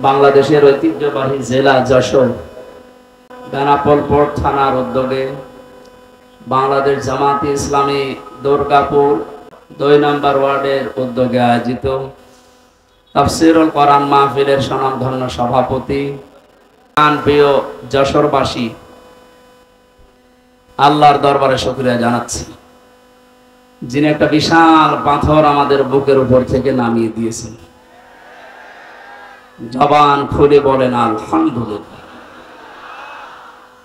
বাংলাদেশের ঐতিহ্যবাহী জেলা যশোর বেনাপোল থানার উদ্যোগে বাংলাদেশ জামাতে ইসলামী দুর্গাপুর 2 নম্বর ওয়ার্ডের উদ্যোগে আয়োজিত তাফসীরুল কোরআন মাহফিলের স্বনামধন্য সভাপতি প্রিয় যশোরবাসী, আল্লাহর দরবারে শুকরিয়া জানাচ্ছি, যিনি একটা বিশাল পাথর আমাদের বুকের উপর থেকে নামিয়ে দিয়েছেন। জবান খুলে বলেন আলহামদুলিল্লাহ।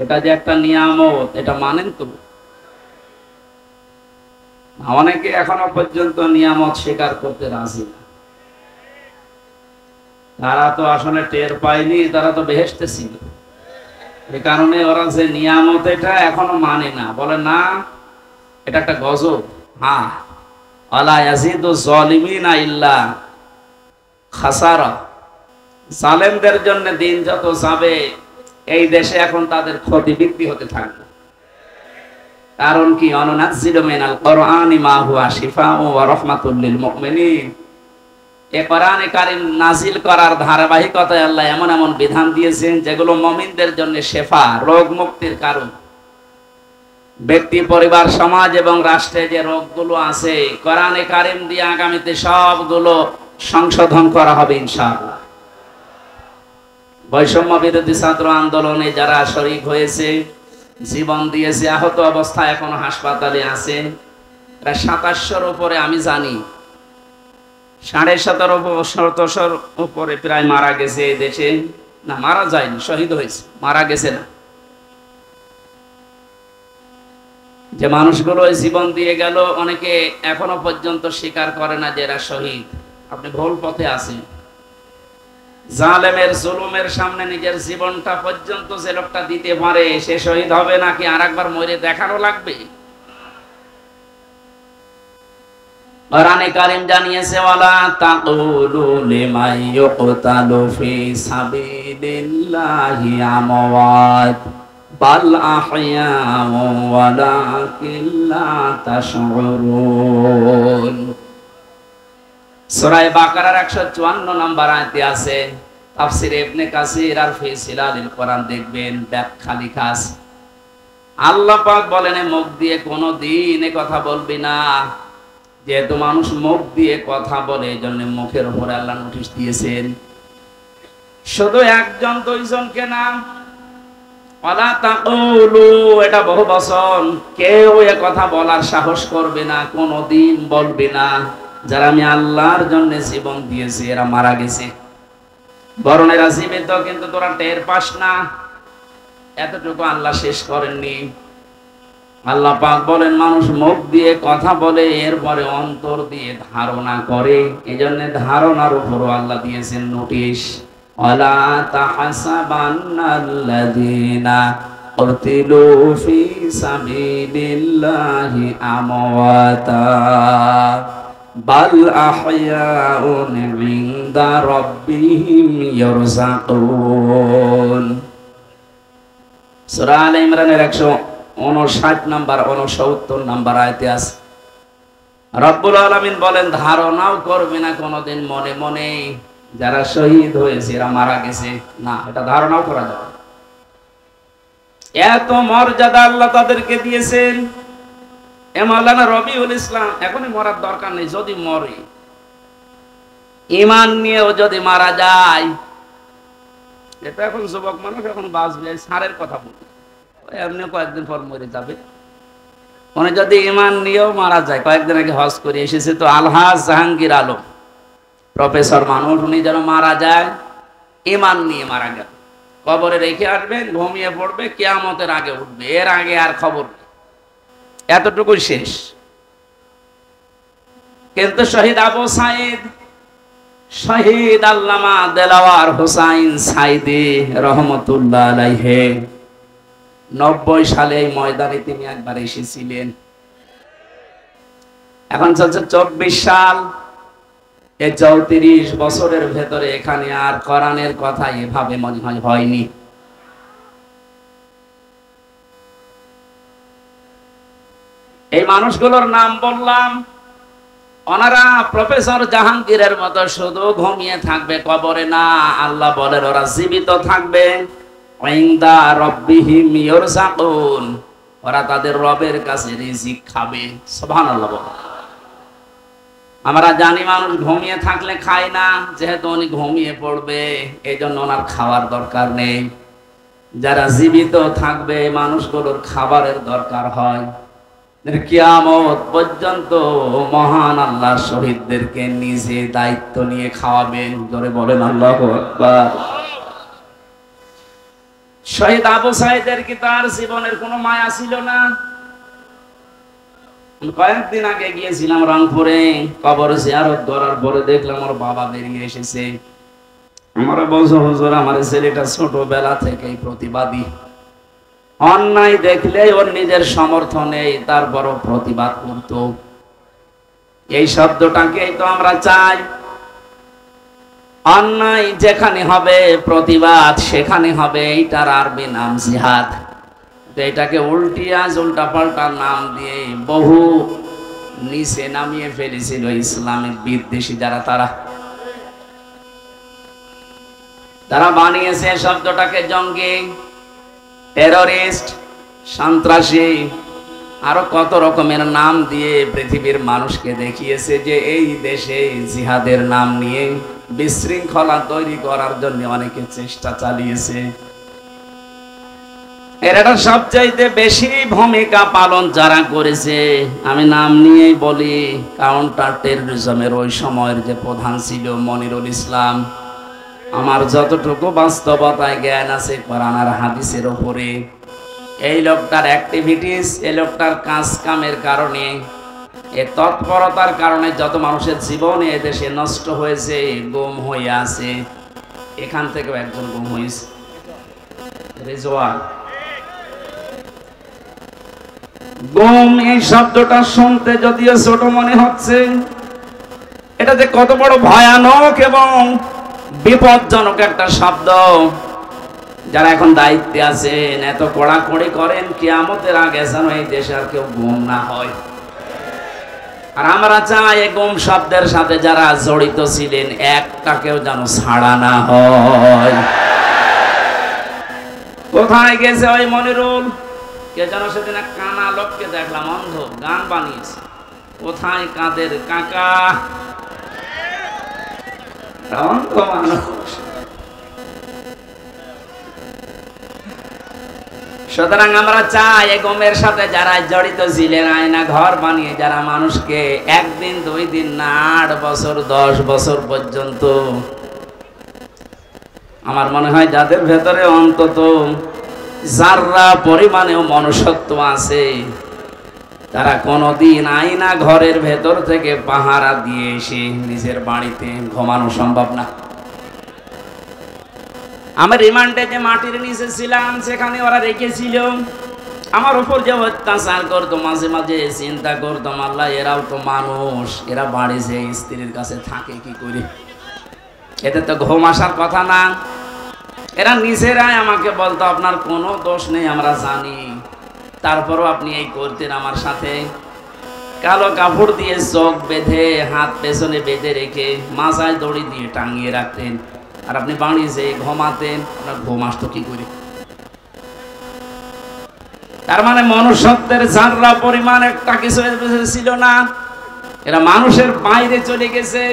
এটা যে একটা নিয়ামত, এটা মানেন তো? অনেকে এখনো পর্যন্ত নিয়ামত স্বীকার করতে রাজি না। তারা তো আসলে টের পায়নি, তারা তো বেহেশতে ছিল। এই কারণে ওরা যে নিয়ামত এটা এখনো মানে না, বলে না এটা একটা গজব। হ্যাঁ, আলা ইয়াজিদু যালিমিনা ইল্লা খাসারা। জালেমদের জন্য দিন যত যাবে এই দেশে এখন তাদের ক্ষতি বৃদ্ধি হতে থাকবে। কারণ কি? অনুনাজ্জিলু মিনাল কোরআনি মা হুয়া শিফাউ ওয়া রাহমাতুল লিল মুমিনিন। এই কোরআনে কারীম নাজিল করার ধারাবাহিকতায় আল্লাহ এমন এমন বিধান দিয়েছেন যেগুলো মুমিনদের জন্য শেফা, রোগ মুক্তির কারণ। ব্যক্তি, পরিবার, সমাজ এবং রাষ্ট্রে যে রোগগুলো আছে কোরআনে কারীম দিয়ে আগামীতে সবগুলো সংশোধন করা হবে ইনশাআল্লাহ। বৈষম্য বিরোধী ছাত্র আন্দোলনে যারা শরীক হয়েছে, জীবন দিয়েছে, আহত অবস্থায় এখনো হাসপাতালে আছে প্রায় 2700-র উপরে আমি জানি। 1750-র উপরে প্রায় মারা গেছে এই দেশে। না, মারা যায়নি, শহীদ হয়েছে, মারা গেছে না। যে মানুষগুলো জীবন দিয়ে গেল অনেকে এখনো পর্যন্ত স্বীকার করে না যে এরা শহীদ। আপনি ভুল পথে আছেন। জালেমের জুলুমের সামনে নিজের জীবনটা পর্যন্ত যে লোকটা দিতে পারে সে শহীদ হবে নাকি আরেকবার মরে দেখানো লাগবে? কোরআনে কারীম জানিয়েছে, ওয়ালা তাকুলু লিমান ইউকতালু ফি সাবিলিল্লাহি আমওয়াত বাল আহইয়াউ ওয়ালাকিন লা তাশউরুন। সূরা বাকারার 154 নম্বর আয়াতে আছে। তাফসীর ইবনে কাসির আর ফি সিলালিল কোরআন দেখবেন, ব্যাখ্যা লেখা আছে। আল্লাহ পাক বলেন, মুখ দিয়ে কোনোদিন কথা বলবি না। যেহেতু মানুষ মুখ দিয়ে কথা বলে, এজন্য মুখের উপরে আল্লাহ নোটিশ দিয়েছেন। শুধু একজন দুইজনকে না, ওয়ালা তাকুলু, এটা বহু বচন। কেউ এ কথা বলার সাহস করবে না, কোনোদিন বলবে না যারা আমি আল্লাহর জন্য জীবন দিয়েছি এরা মারা গেছে। বরং এরা জীবিত, কিন্তু তোরা টের পাস না। এতটুকু আল্লাহ শেষ করেননি। আল্লাহ পাক বলেন, মানুষ মুখ দিয়ে কথা বলে, এরপরে অন্তর দিয়ে ধারণা করে। এজন্য ধারণার উপরও আল্লাহ দিয়েছেন নোটিশ। ওয়ালা তাহসাবান্নাল্লাযীনা কুতিলু ফি সাবিলিল্লাহি আমওয়াতা বাল আহইয়াউন ইনদা রাব্বিহিম ইয়ারযাকুন। সূরা আলে ইমরানের 159 নম্বর 69 নম্বর আয়াতে আছে, রব্বুল আলামিন বলেন, ধারণাও করবে না কোনোদিন মনে মনে যারা শহীদ হয়েছে এরা মারা গেছে। না, এটা ধারণাও করা যাবে না। এত মর্যাদা আল্লাহ তাদেরকে দিয়েছেন। মাওলানা রবিউল ইসলাম, এখনই মরার দরকার নেই। যদি মরে, ঈমান নিয়েও যদি মারা যায়, এটা এখন যুবক মানুষ এখন বাঁচবে, সারের কথা বলি, এমনি কয়েকদিন পর মরে যাবে। উনি যদি ঈমান নিয়েও মারা যায়, কয়েকদিন আগে হজ করে এসেছে তো আলহাজ জাহাঙ্গীর আলম, প্রফেসর মানুষ, উনি যেন মারা যায় ঈমান নিয়ে মারা গেল, কবরে রেখে আসবেন, ঘুমিয়ে পড়বে, কিয়ামতের আগে উঠবে, এর আগে আর খবর নেই, এতটুকুই শেষ। কিন্তু শহীদ আবু সাইদ, শহীদ আল্লামা দেলাওয়ার হোসাইন সাইদি রহমতুল্লাহ আলাইহি 90 সালে এই ময়দানে তিনি একবার এসেছিলেন। এখন চলছে 24 সাল। এই 34 বছরের ভেতরে এখানে আর কোরআনের কথা এভাবে মনে হয় হয়নি। এই মানুষগুলোর নাম বললাম, ওনারা প্রফেসর জাহাঙ্গীরের মতো শুধু ঘুমিয়ে থাকবে কবরে না, আল্লাহ বলেন ওরা জীবিত থাকবে। ইনদা রাব্বিহিম ইরযাকুন, ওরা তাদের রবের কাছে রিজিক খাবে। সুবহানাল্লাহ। আমরা জানি মানুষ ঘুমিয়ে থাকলে খায় না, যেহেতু উনি ঘুমিয়ে পড়বে এই জন্য ওনার খাওয়ার দরকার নেই। যারা জীবিত থাকবে মানুষগুলোর খাবারের দরকার হয়। কিয়ামত পর্যন্ত মহান আল্লাহ শহীদদেরকে নিজে দায়িত্ব নিয়ে খাওয়াবেন। জোরে বলেন আল্লাহু আকবার। শহীদ আবু সাঈদের কি তার জীবনের কোনো মায়া ছিল না? কয়েকদিন আগে গিয়েছিলাম রংপুরে, কবর জিয়ারত করার পরে দেখলাম ওর বাবা বেরিয়ে এসেছে। আমার বলছে, হুজুর আমার ছেলেটা ছোটবেলা থেকেই প্রতিবাদী, অন্যায় দেখলে ওর নিজের সমর্থন নেই, তারপরও প্রতিবাদ করত। এই শব্দটাকেই তো আমরা চাই। অন্যায় যেখানে হবে প্রতিবাদ সেখানে হবে, এইটার আরবি নাম জিহাদ। এটাকে উল্টা পাল্টা নাম দিয়ে বহু নিচে নামিয়ে ফেলেছিল ইসলামের বিদ্বেষী যারা, তারা বানিয়েছে শব্দটাকে জঙ্গি, টেররিস্ট, সন্ত্রাসী, আরো কত রকমের নাম দিয়ে পৃথিবীর মানুষকে দেখিয়েছে যে এই দেশে জিহাদের নাম নিয়ে বিশৃঙ্খলা তৈরি করার জন্য অনেকে চেষ্টা চালিয়েছে। এরা সবচাইতে বেশি ভূমিকা পালন যারা করেছে, আমি নাম নিয়েই বলি, কাউন্টার টেররিজমের ওই সময়ের যে প্রধান ছিল মনিরুল ইসলাম। আমার যতটুকু বাস্তবতায় জ্ঞান আছে কোরআন আর হাদিসের উপরে, এই লোকটার অ্যাক্টিভিটিস, এই লোকটার কাজ কামের কারণে, এর তৎপরতার কারণে যত মানুষের জীবন এ দেশে নষ্ট হয়েছে, গুম হয়ে আছে। এখান থেকেও একজন গুম হয়েছে, রেজওয়ান। গুম এই শব্দটা শুনতে যদিও ছোট মনে হচ্ছে, এটা যে কত বড় ভয়ানক এবং বিপজ্জনক একটা শব্দ। যারা এখন দায়িত্বে আছেন এত কড়াকড়ি করেন, কিয়ামতের আগে যেন এই দেশে আর কেউ গুম না হয়। আর আমরা চাই এই গুম শব্দের সাথে যারা জড়িত ছিলেন একটাকেও যেন ছাড়া না হয়। কোথায় গেছে ওই মনিরুল? কে যেন সেদিন এক কানা লোককে দেখলাম, অন্ধ, গান বানিয়েছে। কোথায় কাদের কাকা? অন্ধ মানুষ। সুতরাং আমরা চাই এই গুমের সাথে যারা জড়িত ছিলেন, আয়না ঘর বানিয়ে যারা মানুষকে একদিন 2 দিন না 8 বছর 10 বছর পর্যন্ত, আমার মনে হয় যাদের ভেতরে অন্তত যারা পরিমাণেও মনুষ্যত্ব আছে, তারা কোনদিন আয়না ঘরের ভেতর থেকে পাহারা দিয়ে এসে নিজের বাড়িতে ঘুমানো সম্ভব না। আমি রিমান্ডে যে মাটির নিচে ছিলাম সেখানে ওরা রেখেছিল, আমার উপর যে অত্যাচার করতো, মাঝে মাঝে চিন্তা করতাম, আল্লাহ এরাও তো মানুষ, এরা বাড়ি যে স্ত্রীর কাছে থাকে কি করে, এতে তো ঘুম আসার কথা না। এরা নিজেরাই আমাকে বলতো আপনার কোনো দোষ নেই আমরা জানি, তারপরও আপনি এই করতেন আমার সাথে। কালো কাপড় দিয়ে চোখ বেঁধে, হাত পেছনে বেঁধে রেখে মাথায় দড়ি দিয়ে টাঙিয়ে রাখতেন, আর আপনি বাড়ি যে ঘুমাতেন, আপনার ঘুম আসতো কি করে? তার মানে মনুষ্যত্বের যারা পরিমাণ একটা কিছু ছিল না, এরা মানুষের বাইরে চলে গেছে।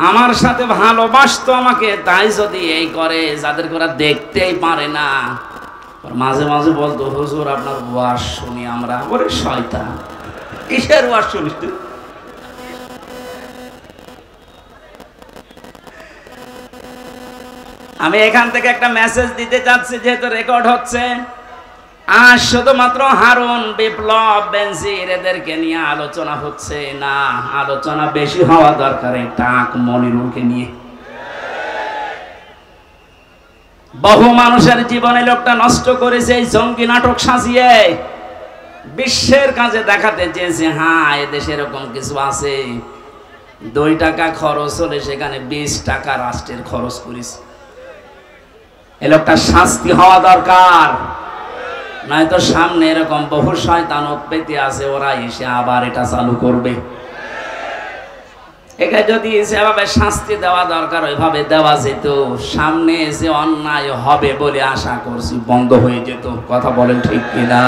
আমার সাথে ভালোবাসতো আমাকে, তাই যদি এই করে যাদেরকে ওরা দেখতেই পারে না, মাঝে মাঝে বলতো, হুজুর আপনার ওয়াজ শুনি আমরা। ওরে শয়তান, কিসের ওয়াজ শুনিস তুই? আমি এখান থেকে একটা মেসেজ দিতে চাচ্ছি, যেহেতু রেকর্ড হচ্ছে। আর শুধুমাত্র হারুন, বিপ্লব, বেনজির এদেরকে নিয়ে আলোচনা হচ্ছে না, আলোচনা বেশি হওয়া দরকার টাক মনিরুলকে নিয়ে। বহু মানুষের জীবনে লোকটা নষ্ট করেছে এই জঙ্গি নাটক সাজিয়ে, বিশ্বের কাছে দেখাতে চেয়েছে হ্যাঁ এদেশে এরকম কিছু আছে। 2 টাকা খরচ হলে সেখানে 20 টাকা রাষ্ট্রের খরচ করেছে। এই লোকটা শাস্তি হওয়া দরকার। নয়তো সামনে এরকম বহু শয়তান উৎপত্তি আছে, ওরা এসে আবার এটা চালু করবে। একে যদি সেভাবে শাস্তি দেওয়া দরকার ওইভাবে দেওয়া যেত, সামনে যে অন্যায় হবে বলে আশা করছি বন্ধ হয়ে যেত। কথা বলেন ঠিক কিনা?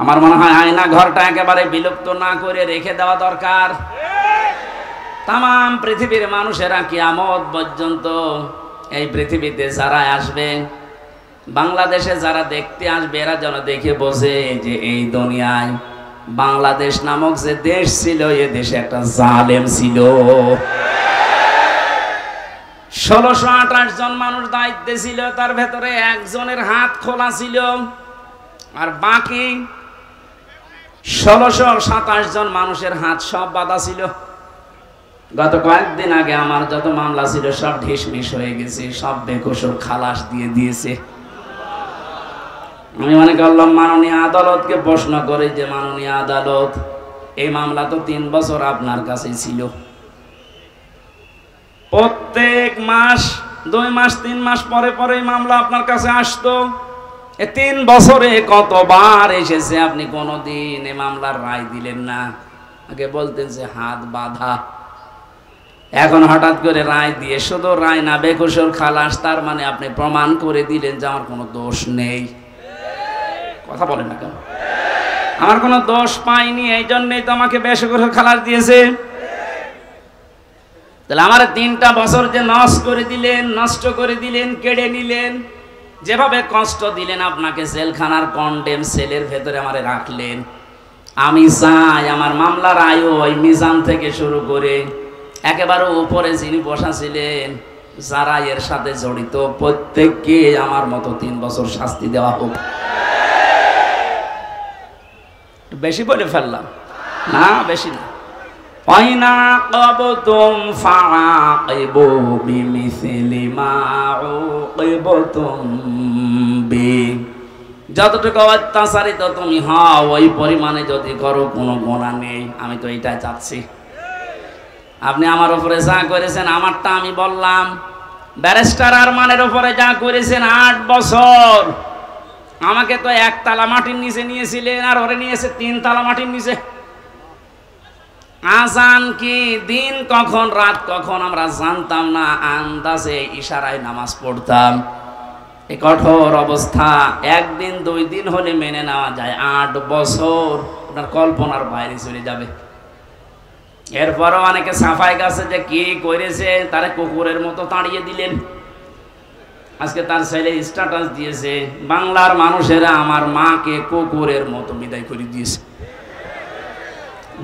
আমার মনে হয় আয়না ঘরটা একেবারে বিলুপ্ত না করে রেখে দেওয়া দরকার। তাম পৃথিবীর মানুষেরা কিয়ামত পর্যন্ত এই পৃথিবীতে যারা আসবে, বাংলাদেশে যারা দেখতে আসবে, এরা যেন দেখে বোঝে যে এই দুনিয়ায় বাংলাদেশ নামক যে দেশ ছিল, এ দেশে একটা জালেম ছিল। 1628 জন মানুষ দায়িত্বে ছিল, তার ভেতরে একজনের হাত খোলা ছিল, আর বাকি 1627 জন মানুষের হাত সব বাঁধা ছিল। গত কয়েকদিন আগে আমার যত মামলা ছিল সব ঢিসমিস হয়ে গেছে, সব বেকসুর খালাস দিয়ে দিয়েছে। আমি মনে করলাম মাননীয় আদালতকে প্রশ্ন করে যে মাননীয় আদালত, এই মামলা তো 3 বছর আপনার কাছে ছিল, প্রত্যেক মাস 2 মাস 3 মাস পরে পরে মামলা আপনার কাছে আসতো, এই 3 বছরে কতবার এসেছে, আপনি কোনোদিন এই মামলার রায় দিলেন না। আগে বলতেন যে হাত বাঁধা, এখন হঠাৎ করে রায় দিয়ে, শুধু রায় না বেকসুর খালাস, তার মানে আপনি প্রমাণ করে দিলেন যে আমার কোনো দোষ নেই। কথা বলেন না কেন? আমার কোনো দোষ পাইনি, এই জন্যই তো আমাকে বেকসুর খালাস দিয়েছে। তাহলে আমার 3টা বছর যে নষ্ট করে দিলেন, কেড়ে নিলেন, যেভাবে কষ্ট দিলেন, আপনাকে জেলখানার কন্ডেম সেলের ভেতরে আমারে রাখলেন। আমি চাই আমার মামলার আয়ু ওই মিজান থেকে শুরু করে একেবারে উপরে যিনি বসা ছিলেন, যারা এর সাথে জড়িত, প্রত্যেককে আমার মতো 3 বছর শাস্তি দেওয়া হোক। বেশি বলে ফেললাম না? বেশি না। যতটুকু অত্যাচারিত তুমি হও, ওই পরিমাণে যদি করো কোনো গুনাহ নেই। আমি তো এইটাই চাচ্ছি। আপনি আমার উপরে যা করেছেন, আমারটা আমি বললাম, ব্যারিস্টার আরমানের উপরে যা করেছেন 8 বছর, আমাকে তো 1 তালা মাটির নিচে নিয়েছিলেন, আর ওরে নিয়েছে 3 তালা মাটির নিচে। আজান কি, দিন কখন রাত কখন আমরা জানতাম না, আন্দাজে ইশারায় নামাজ পড়তাম। এই কঠোর অবস্থা 1 দিন 2 দিন হলে মেনে নেওয়া যায়, 8 বছর আপনার কল্পনার বাইরে চলে যাবে। এরপরও অনেকে সাফাই গাছে যে কি করেছে, তারে কুকুরের মতো তাড়িয়ে দিলেন। আজকে তার ছেলে স্ট্যাটাস দিয়েছে, বাংলার মানুষেরা আমার মাকে কুকুরের মতো বিদায় করে দিয়েছে।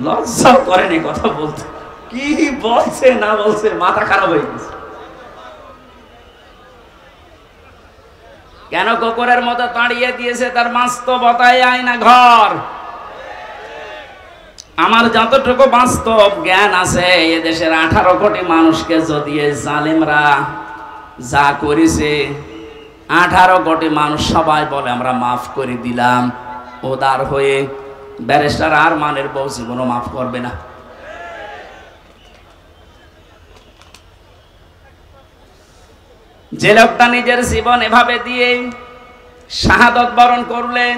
লজ্জা করেনি কথা বলতে, কি বলছে না বলছে, মাথা খারাপ হয়ে গেছে। কেন কুকুরের মতো তাড়িয়ে দিয়েছে? তার বাস্তবতায় আয়না ঘর। আমার যতটুকু বাস্তব জ্ঞান আছে, এদেশের 18 কোটি মানুষকে যদি জালেমরা যা করেছে, 18 কোটি মানুষ সবাই বলে আমরা মাফ করে দিলাম, উদার হয়ে। ব্যারিস্টার আরমানের বউ জীবনও মাফ করবে না। যে লোকটা নিজের জীবন এভাবে দিয়ে শাহাদত বরণ করলেন,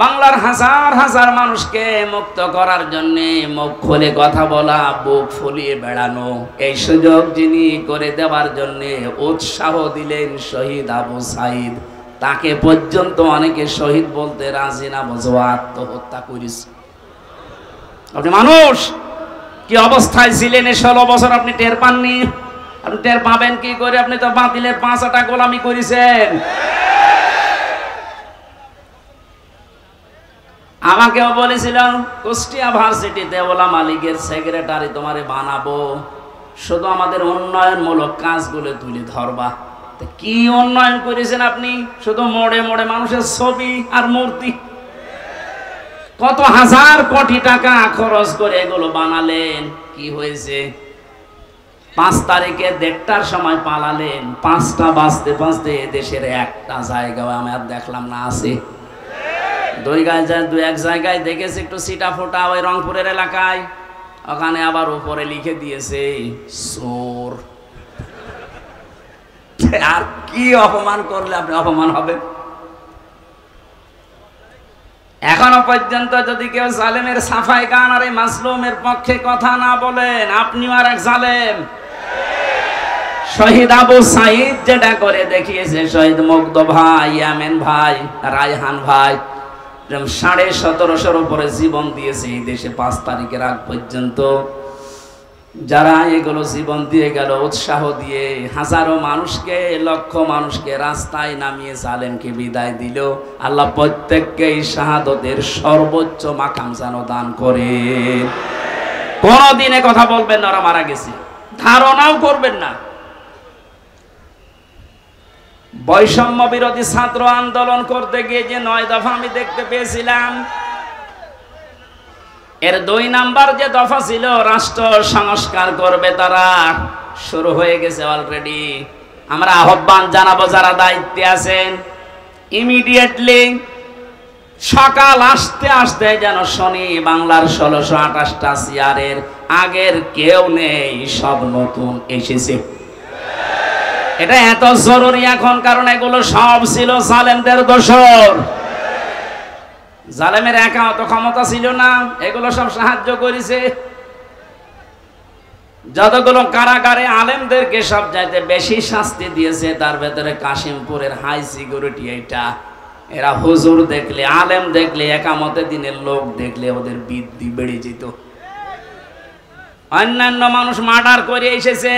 বাংলার হাজার হাজার মানুষকে মুক্ত করার জন্য মুখ খুলে কথা বলা, বুক ফুলিয়ে বেড়ানো, এই সুযোগ যিনি করে দেওয়ার জন্য উৎসাহ দিলেন শহীদ আবু সাইদ, তাকে পর্যন্ত অনেকে শহীদ বলতে রাজি না, বোঝো আত্মহত্যা করেছে। আপনি মানুষ কি অবস্থায় ছিলেন এই 16 বছর আপনি টের পাননি? আপনি টের পাবেন কি করে? আপনি তো বাতিলের 5 আটা গোলামি করেছেন। আমাকেও বলেছিল কুষ্টিয়া ভার্সিটিতে, ওলামা লীগের সেক্রেটারি তোমারে বানাবো, শুধু আমাদের উন্নয়নমূলক কাজগুলো তুলে ধরবা। কি উন্নয়ন করেছেন আপনি? শুধু মোড়ে মোড়ে মানুষের ছবি আর মূর্তি। কত হাজার কোটি টাকা খরচ করে এগুলো বানালেন, কি হয়েছে? 5 তারিখে 1:30টার সময় পালালেন, 5টা বাজতে বাজতে দেশের একটা জায়গাও আমি আর দেখলাম না আছে। 2 জায়গায় দেখেছি একটু সিটা ফোটা, ওই রংপুরের এলাকায়, ওখানে আবার উপরে লিখে দিয়েছে চোর। আর কি অপমান করলে আপনি অপমান হবেন? এখনো পর্যন্ত যদি কেউ জালেমের সাফাই গান আর এই মাজলুমের পক্ষে কথা না বলেন, আপনিও আর এক জালেম। শহীদ আবু সাইদ যেটা করে দেখিয়েছে, শহীদ মুগ্ধ ভাই, ইয়ামেন ভাই, রায়হান ভাই, 1750 উপরে জীবন দিয়েছে এই দেশে 5 তারিখের আগ পর্যন্ত। যারা এগুলো জীবন দিয়ে গেল, উৎসাহ দিয়ে হাজারো মানুষকে, লক্ষ মানুষকে রাস্তায় নামিয়ে জালেমকে বিদায় দিল। আল্লাহ প্রত্যেককে শাহাদতের সর্বোচ্চ মাকাম যেন দান করে। কোনদিন কথা বলবেন না ওরা মারা গেছে, ধারণাও করবেন না। বৈষম্য বিরোধী ছাত্র আন্দোলন করতে গিয়ে যে 9 দফা আমি দেখতে পেয়েছিলাম, এর 2 নাম্বার যে দফা ছিল রাষ্ট্র সংস্কার করবে, তারা শুরু হয়ে গেছে অলরেডি। আমরা আহ্বান জানাবো যারা দায়িত্বে আছেন, ইমিডিয়েটলি সকাল আসতে আসতে যেন শনি বাংলার 1628টা চেয়ারের আগের কেউ নেই, সব নতুন এসেছে। এটা এত জরুরি এখন, কারণ এগুলো সব ছিল জালেমদের দোসর। জালেমের একা অত ক্ষমতা ছিল না, এগুলো সব সাহায্য করেছে। যতগুলো কারাগারে আলেমদেরকে সব চাইতে বেশি শাস্তি দিয়েছে, তার ভেতরে কাশিমপুরের হাই সিকিউরিটি এইটা। এরা হুজুর দেখলে, আলেম দেখলে, একামতের দিনের লোক দেখলে ওদের বৃদ্ধি বেড়ে যেত। অন্যান্য মানুষ মার্ডার করে এসেছে,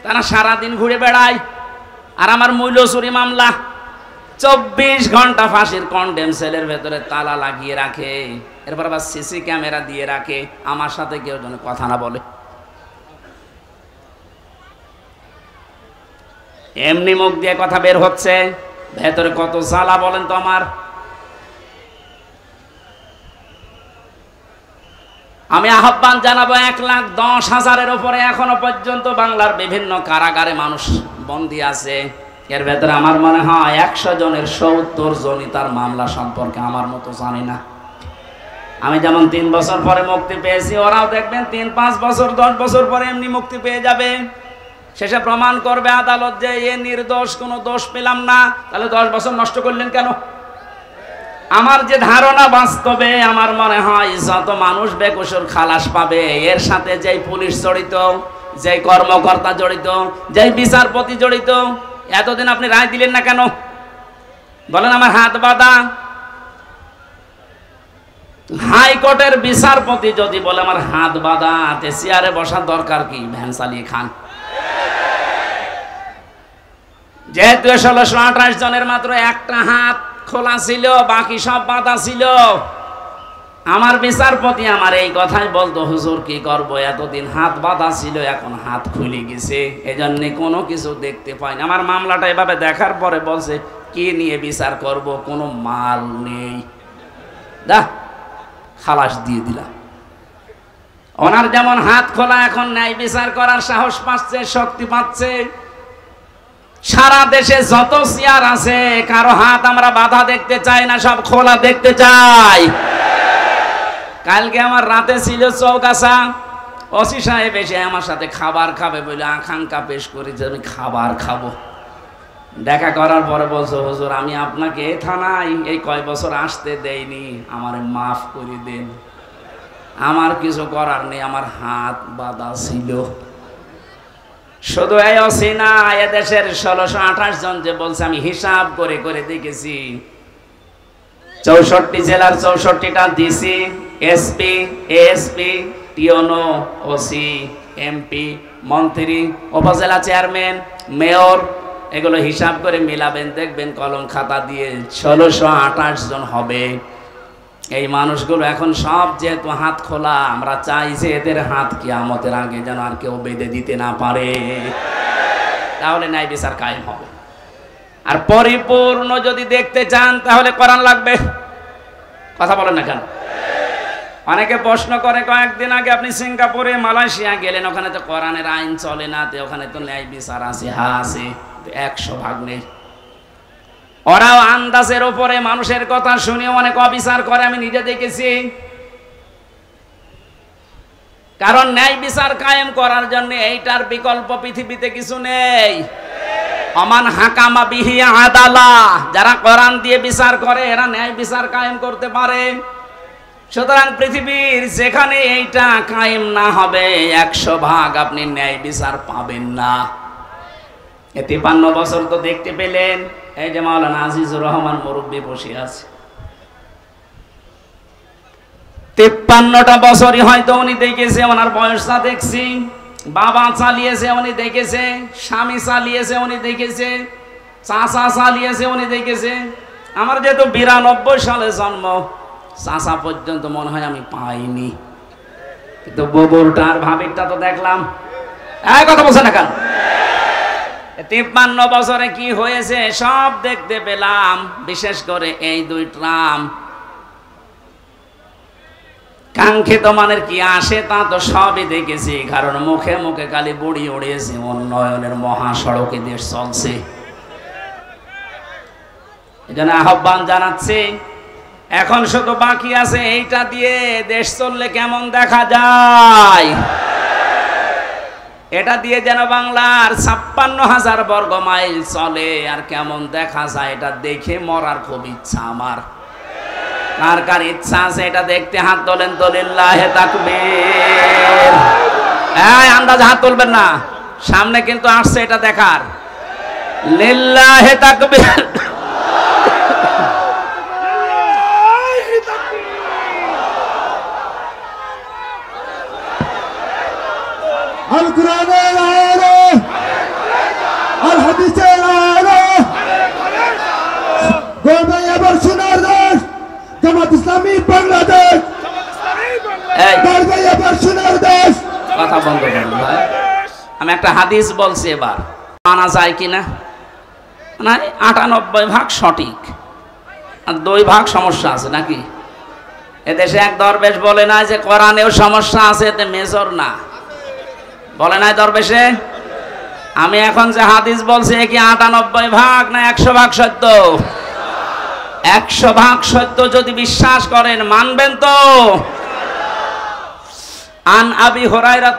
তারা সারাদিন ঘুরে বেড়ায়। আর আমার মূল্যচুরি মামলা 24 ঘন্টা ফাঁসির কন্ডেম সেলের ভেতরে তালা লাগিয়ে রাখে, এরপর আবার সিসি ক্যামেরা দিয়ে রাখে, আমার সাথে কেউ যেন কথা না বলে। এমনি মুখ দিয়ে কথা বের হচ্ছে, ভেতরে কত জ্বালা বলেন তো আমার। আমি আহ্বান জানাবো, 1,10,000-এর উপরে এখনো পর্যন্ত বাংলার বিভিন্ন কারাগারে মানুষ বন্দী আছে। এর ভেতরে আমার মনে হয় 100 জনের 70 জনই তার মামলা সম্পর্কে আমার মতো জানি না। আমি যেমন 3 বছর পরে মুক্তি পেয়েছি, ওরাও দেখবেন 3-5 বছর 10 বছর পরে এমনি মুক্তি পেয়ে যাবে। শেষে প্রমাণ করবে আদালত যে এ নির্দোষ, কোনো দোষ পেলাম না। তাহলে 10 বছর নষ্ট করলেন কেন? আমার যে ধারণা, বাস্তবে আমার মনে হয় যত মানুষ বেকসুর খালাস পাবে, এর সাথে যেই পুলিশ জড়িত, যেই কর্মকর্তা জড়িত, যেই বিচারপতি জড়িত, এতদিন আপনি রায় দিলেন না কেন? বলেন আমার হাত বাঁধা। হাইকোর্টের বিচারপতি যদি বলে আমার হাত বাঁধা, চেয়ারে বসার দরকার কি? ভ্যান চালিয়ে খান। যেহেতু 1628 জনের মাত্র একটা হাত খোলা ছিল, বাকি সব বাঁধা ছিল। আমার বিচারপতি আমার এই কথাই বলতো, হুজুর কি করব, এতদিন হাত বাঁধা ছিল, এখন হাত খুলে গেছে, এজন্য কোনো কিছু দেখতে পাই না। আমার মামলাটা এভাবে দেখার পরে বলছে, কি নিয়ে বিচার করব, কোনো মাল নেই, দা খালাস দিয়ে দিলাম। ওনার যেমন হাত খোলা, এখন ন্যায় বিচার করার সাহস পাচ্ছে, শক্তি পাচ্ছে। সারা দেশে যত চেয়ার আছে, কারো হাত আমরা বাধা দেখতে চাই না, সব খোলা দেখতে চাই। কালকে আমার রাতে ছিল চৌগাছা, ওসি সাহেব এসে আমার সাথে খাবার খাবে বলে আকাঙ্ক্ষা পেশ করেছে, আমি খাবার খাবো। দেখা করার পরে বলছো, হুজুর আমি আপনাকে থানায় এই কয় বছর আসতে দেইনি, আমারে মাফ করে দেন, আমার কিছু করার নেই, আমার হাত বাঁধা ছিল। শুধু এই ওসি না, এদেশের 1628 জন যে বলছে, আমি হিসাব করে করে দেখেছি, 64 জেলার 64টা ডিসি, এসপি, এএসপি, টিওনো, ওসি, এমপি, মন্ত্রী, উপজেলা চেয়ারম্যান, মেয়র, এগুলো হিসাব করে মিলাবেন, দেখবেন কলম খাতা দিয়ে 1628 জন হবে। এই মানুষগুলো এখন সব যেহেতু হাত খোলা, আমরা চাই যে এদের হাত কিয়ামতের আগে যেন আর কেউ বেঁধে দিতে না পারে, তাহলে ন্যায় বিচার কায়েম হবে। আর পরিপূর্ণ যদি দেখতে চান তাহলে কোরআন লাগবে। কথা বলেন না কেন? অনেকে প্রশ্ন করে, কয়েকদিন আগে আপনি সিঙ্গাপুরে, মালয়েশিয়া গেলেন, ওখানে তো কোরআনের আইন চলে না, তো ওখানে তো ন্যায় বিচার আছে। হ্যাঁ আছে, 100% নেই। ওরাও আন্দাজের উপরে মানুষের কথা শুনে অনেক অবিচার করে, আমি নিজে দেখেছি। কারণ ন্যায় বিচার কায়েম করার জন্য এইটার বিকল্প পৃথিবীতে কিছু নেই। অমান হাকামা বিহি আদালা, যারা কোরআন দিয়ে বিচার করে এরা ন্যায় বিচার কায়েম করতে পারে। সুতরাং পৃথিবীর যেখানে এইটা কায়েম না হবে 100% আপনি ন্যায় বিচার পাবেন না। 53 বছর তো দেখতে পেলেন, এই যে মাওলানা আজিজুর রহমান মুরব্বী বসে আছে, 53টা বছরই হয়তো উনি দেখেছে, ওনার বয়সটা দেখছি, বাবা চালিয়েছে উনি দেখেছে, স্বামী চালিয়েছে উনি দেখেছে, চাচা চালিয়েছে উনি দেখেছে। আমার যেহেতু 92 সালে জন্ম, চাচা পর্যন্ত মনে হয় আমি পাইনি, কিন্তু ববুরটা আর ভাবিরটা তো দেখলাম। এই কথা বলছে না কেন? 53 বছরে কি হয়েছে সব দেখতে পেলাম, বিশেষ করে এই 2 ট্রাম। কাঙ্ক্ষিত মানের কি আসে তা তো সবই দেখেছি, কারণ মুখে মুখে খালি বুড়ি উড়িয়েছে, উন্নয়নের মহাসড়কে দেশ চলছে। এজন্য আহ্বান জানাচ্ছি, এখন শুধু বাকি আছে এইটা দিয়ে দেশ চললে কেমন দেখা যায়। এটা দিয়ে যেন বাংলার 56,000 বর্গ মাইল চলে, আর কেমন দেখা যায় এটা দেখে মরার খুব ইচ্ছা আমার। কার কার ইচ্ছা আছে এটা দেখতে হাত তোলেন তো, লিল্লাহে তাকবীর। এই আন্দাজ হাত তুলবেন না, সামনে কিন্তু আসছে এটা দেখার। লিল্লাহে তাকবীর। আল কোরআনের আলো, আল হাদিসের আলো, গর্বে এবার সোনার দেশ জামাত ইসলামী বাংলাদেশ, গর্বে এবার সোনার দেশ। কথা বন্ধ করুন ভাই, আমি একটা হাদিস বলছি, এবার মানা যায় কিনা না? 98% সঠিক আর 2% সমস্যা আছে নাকি? এদেশে এক দরবেশ বলে না যে কোরআনেও সমস্যা আছে, এতে মেজর না, বলে নাই দরবেশে? আমি এখন যে হাদিস বলছি কি 98% না 100% সত্য? 100% সত্য যদি বিশ্বাস করেন মানবেন তো? আন আবি হুরায়রা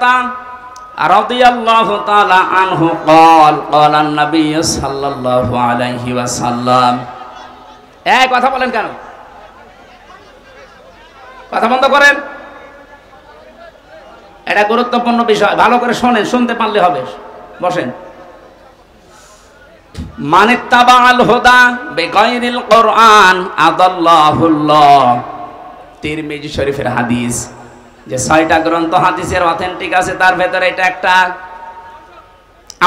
রাদিয়াল্লাহু তাআলা আনহু قال قال النبي صلى الله عليه وسلم। এই কথা বলেন কেন? কথা বন্ধ করেন, এটা গুরুত্বপূর্ণ বিষয়, ভালো করে শোনেন, শুনতে পারলে হবে। বসেন। মানিত্তাবাল হুদা বিগাইরিল কোরআন আদাল্লাহুল্লাহ। তিরমিজি শরীফের হাদিস, যে 6টা গ্রন্থ হাদিসের অথেন্টিক আছে, তার ভেতরে এটা একটা।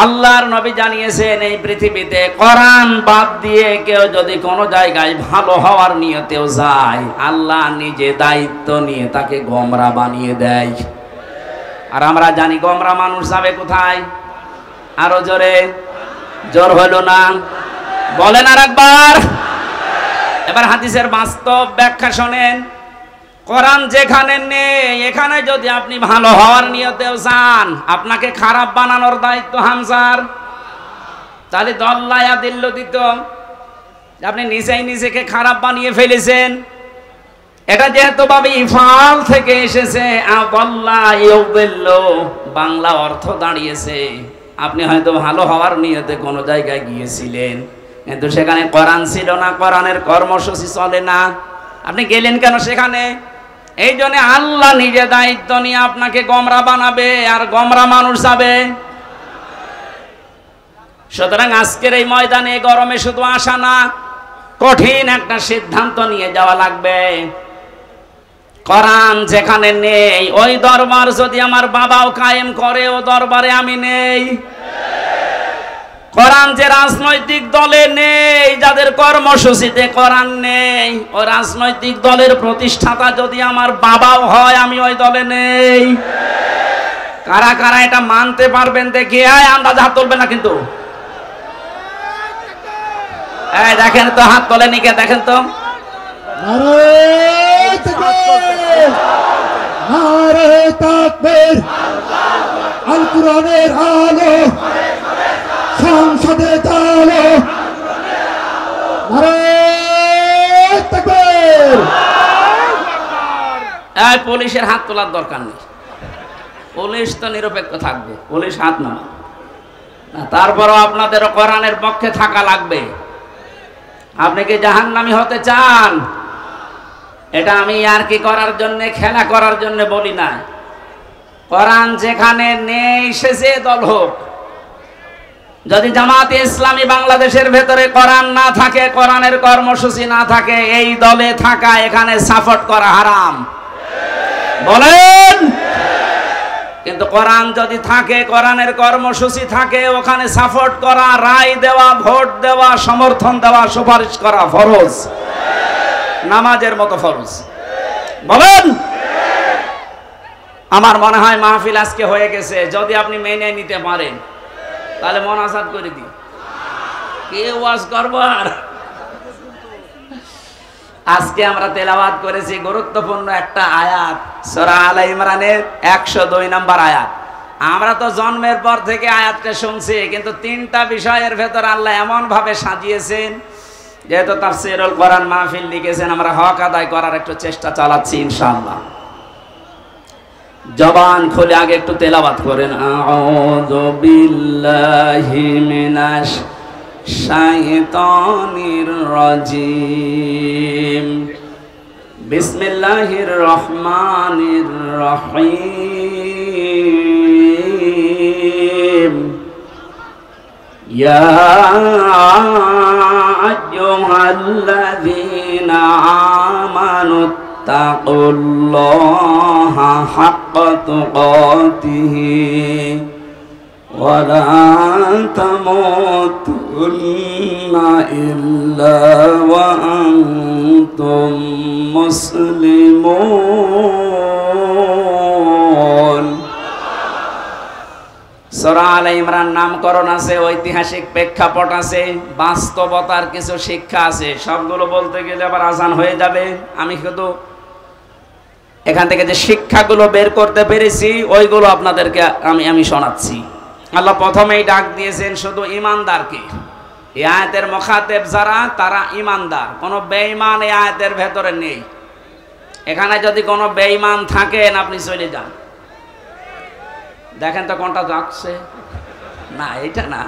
আল্লাহর নবী জানিয়েছেন এই পৃথিবীতে কোরআন বাদ দিয়ে কেউ যদি কোনো জায়গায় ভালো হওয়ার নিয়তেও যায়, আল্লাহ নিজে দায়িত্ব নিয়ে তাকে গোমরা বানিয়ে দেয়। আর আমরা জানি গোমরা মানুষ যাবে কোথায়? আরো জোরে, জোর হলো না, বলেন আর একবার। এবার হাদিসের বাস্তব ব্যাখ্যা শোনেন। কোরআন যেখানে নেই, এখানে যদি আপনি ভালো হওয়ার নিয়তেও যান, আপনাকে খারাপ বানানোর দায়িত্ব হামজার। তাহলে দল্লায়া দিল্ল দিত, আপনি নিজেই নিজেকে খারাপ বানিয়ে ফেলেছেন। এটা যেহেতু ভাবে ইফাল থেকে এসেছে, বাংলা অর্থ দাঁড়িয়েছে, আপনি হয়তো ভালো হওয়ার নিয়তে কোনো জায়গায় গিয়েছিলেন, কিন্তু সেখানে কোরআন ছিল না, কোরআনের কর্মসূচি চলে না, আপনি গেলেন কেন সেখানে? এই জন্য আল্লাহ নিজে দায়িত্ব নিয়ে আপনাকে গোমরা বানাবে, আর গোমরা মানুষ যাবে। সুতরাং আজকের এই ময়দানে গরমে শুধু আসা না, কঠিন একটা সিদ্ধান্ত নিয়ে যাওয়া লাগবে। কোরআন যেখানে নেই, ওই দরবার যদি আমার বাবাও কায়েম করে, ও দরবারে আমি নেই। কোরআন যে রাজনৈতিক দলে নেই, যাদের কর্মসূচিতে কোরআন নেই, ওই রাজনৈতিক দলের প্রতিষ্ঠাতা যদি আমার বাবাও হয়, আমি ওই দলে নেই। কারা কারা এটা মানতে পারবেন দেখি? আন্দাজ হাত তুলবে না কিন্তু। এই দেখেন তো, হাত তোলেনি কে? দেখেন তো। নারে তাকবীর, নারে তাকবীর, আল কোরআনের আলো, সংসদে চালো, নারে তাকবীর। এই পুলিশের হাত তোলার দরকার নেই, পুলিশ তো নিরপেক্ষ থাকবে, পুলিশ হাত নামা। তারপরও আপনাদেরও কোরআনের পক্ষে থাকা লাগবে। আপনি কি জাহান্নামী হতে চান? এটা আমি আর কি করার জন্য, খেলা করার জন্য বলি না। কোরআন যেখানে নেই সে যে দল হোক, যদি জামাতে ইসলামী বাংলাদেশের ভেতরে কোরআন না থাকে, কোরআনের কর্মসূচি না থাকে, এই দলে থাকা এখানে সাপোর্ট করা হারাম। বলেন। কিন্তু কোরআন যদি থাকে, কোরআনের কর্মসূচি থাকে, ওখানে সাপোর্ট করা, রায় দেওয়া, ভোট দেওয়া, সমর্থন দেওয়া, সুপারিশ করা ফরজ, নামাজের মতো ফরজ। বলেন। আমার মনে হয় মাহফিল আজকে হয়ে গেছে। যদি আপনি মেনে নিতে পারেন তাহলে মোনাজাত করে দিই। কে ওয়াজ করবো আর? আজকে আমরা তেলাওয়াত করেছি গুরুত্বপূর্ণ একটা আয়াত, সূরা আলে ইমরানের 102 নম্বর আয়াত। আমরা তো জন্মের পর থেকে আয়াতটা শুনছি, কিন্তু তিনটা বিষয়ের ভেতর আল্লাহ এমন ভাবে সাজিয়েছেন, যেহেতু তাফসীরুল কোরআন মাহফিল লিখেছেন, আমরা হক আদায় করার একটু চেষ্টা চালাচ্ছি ইনশাআল্লাহ। জবান খুলে আগে একটু তেলাওয়াত করেন। আউযু বিল্লাহি মিনাশ শাইতানির রাজিম। বিসমিল্লাহির রহমানির রহিম। ইয়া আইয়ুহাল্লাযীনা আমানু তাকুল্লাহা হাক্কা তুকাতিহি ওয়া লা তামুতুন্না ইল্লা ওয়া আনতুম মুসলিমুন। সূরা আলে ইমরান নামকরণ আছে, ঐতিহাসিক প্রেক্ষাপট আছে, বাস্তবতার কিছু শিক্ষা আছে। সবগুলো বলতে গেলে আবার আজান হয়ে যাবে। আমি শুধু এখান থেকে যে শিক্ষাগুলো বের করতে পেরেছি ওইগুলো আপনাদেরকে আমি শোনাচ্ছি। আল্লাহ প্রথমেই ডাক দিয়েছেন শুধু ঈমানদারকে। এই আয়াতের মুখাতেব যারা, তারা ঈমানদার। কোনো বেঈমান এই আয়াতের ভেতরে নেই। এখানে যদি কোনো বেঈমান থাকেন আপনি চলে যান। দেখেন তো কোনটা যাচ্ছে না, এটা না।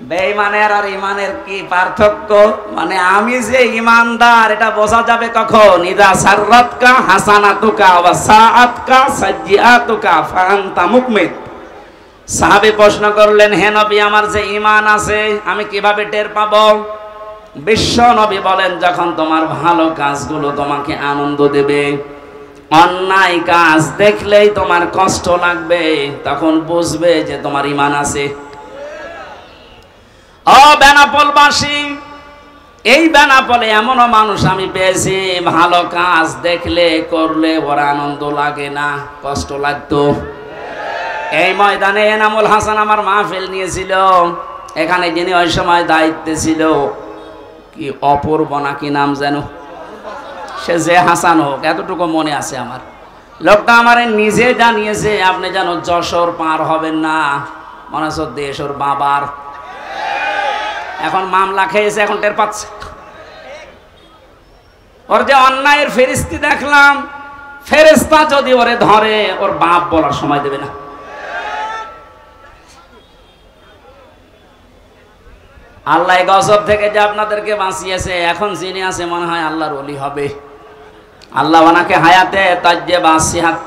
বেঈমানের আর ঈমানের কি পার্থক্য? মানে আমি যে ঈমানদার এটা বোঝা যাবে কখন? ইযা সাররাতকা হাসানাতুকা ওয়া সাআতকা সাইয়্যাতুকা ফাআনতা মুকমিন। সাহাবী প্রশ্ন করলেন, হে নবী, আমার যে ঈমান আছে আমি কিভাবে টের পাবো? বিশ্ব নবী বলেন, যখন তোমার ভালো কাজগুলো তোমাকে আনন্দ দেবে, অন্যায় কাজ দেখলেই তোমার কষ্ট লাগবে, তখন বুঝবে যে তোমার ঈমান আছে। ও বেনাপোলবাসী, এই বেনাপোলে এমনও মানুষ আমি পেয়েছি, ভালো কাজ দেখলে করলে ওর আনন্দ লাগে না, কষ্ট লাগতো। এই ময়দানে এনামুল হাসান আমার মাহফিল নিয়েছিল। এখানে যিনি ওই সময় দায়িত্বে ছিল, কি অপূর্ব নাকি নাম যেন, সে যে হাসান হোক, এতটুকু মনে আছে আমার। লোকটা আমার নিজে জানিয়েছে, আপনি যেন যশোর পার হবেন না, মনে হচ্ছে দেশ ওর বাবার। এখন মামলা খেয়েছে, এখন টের পাচ্ছে। ওর যে অন্যায়ের ফেরেশতা দেখলাম, ফেরেশতা যদি ওরে ধরে ওর বাপ বলার সময় দেবে না। আল্লাহ গজব থেকে যে আপনাদেরকে বাঁচিয়েছে, এখন যিনি আছে মনে হয় আল্লাহর ওলি হবে। আল্লাহ ওনাকে হায়াতে তাজ্জেবা সিহাত।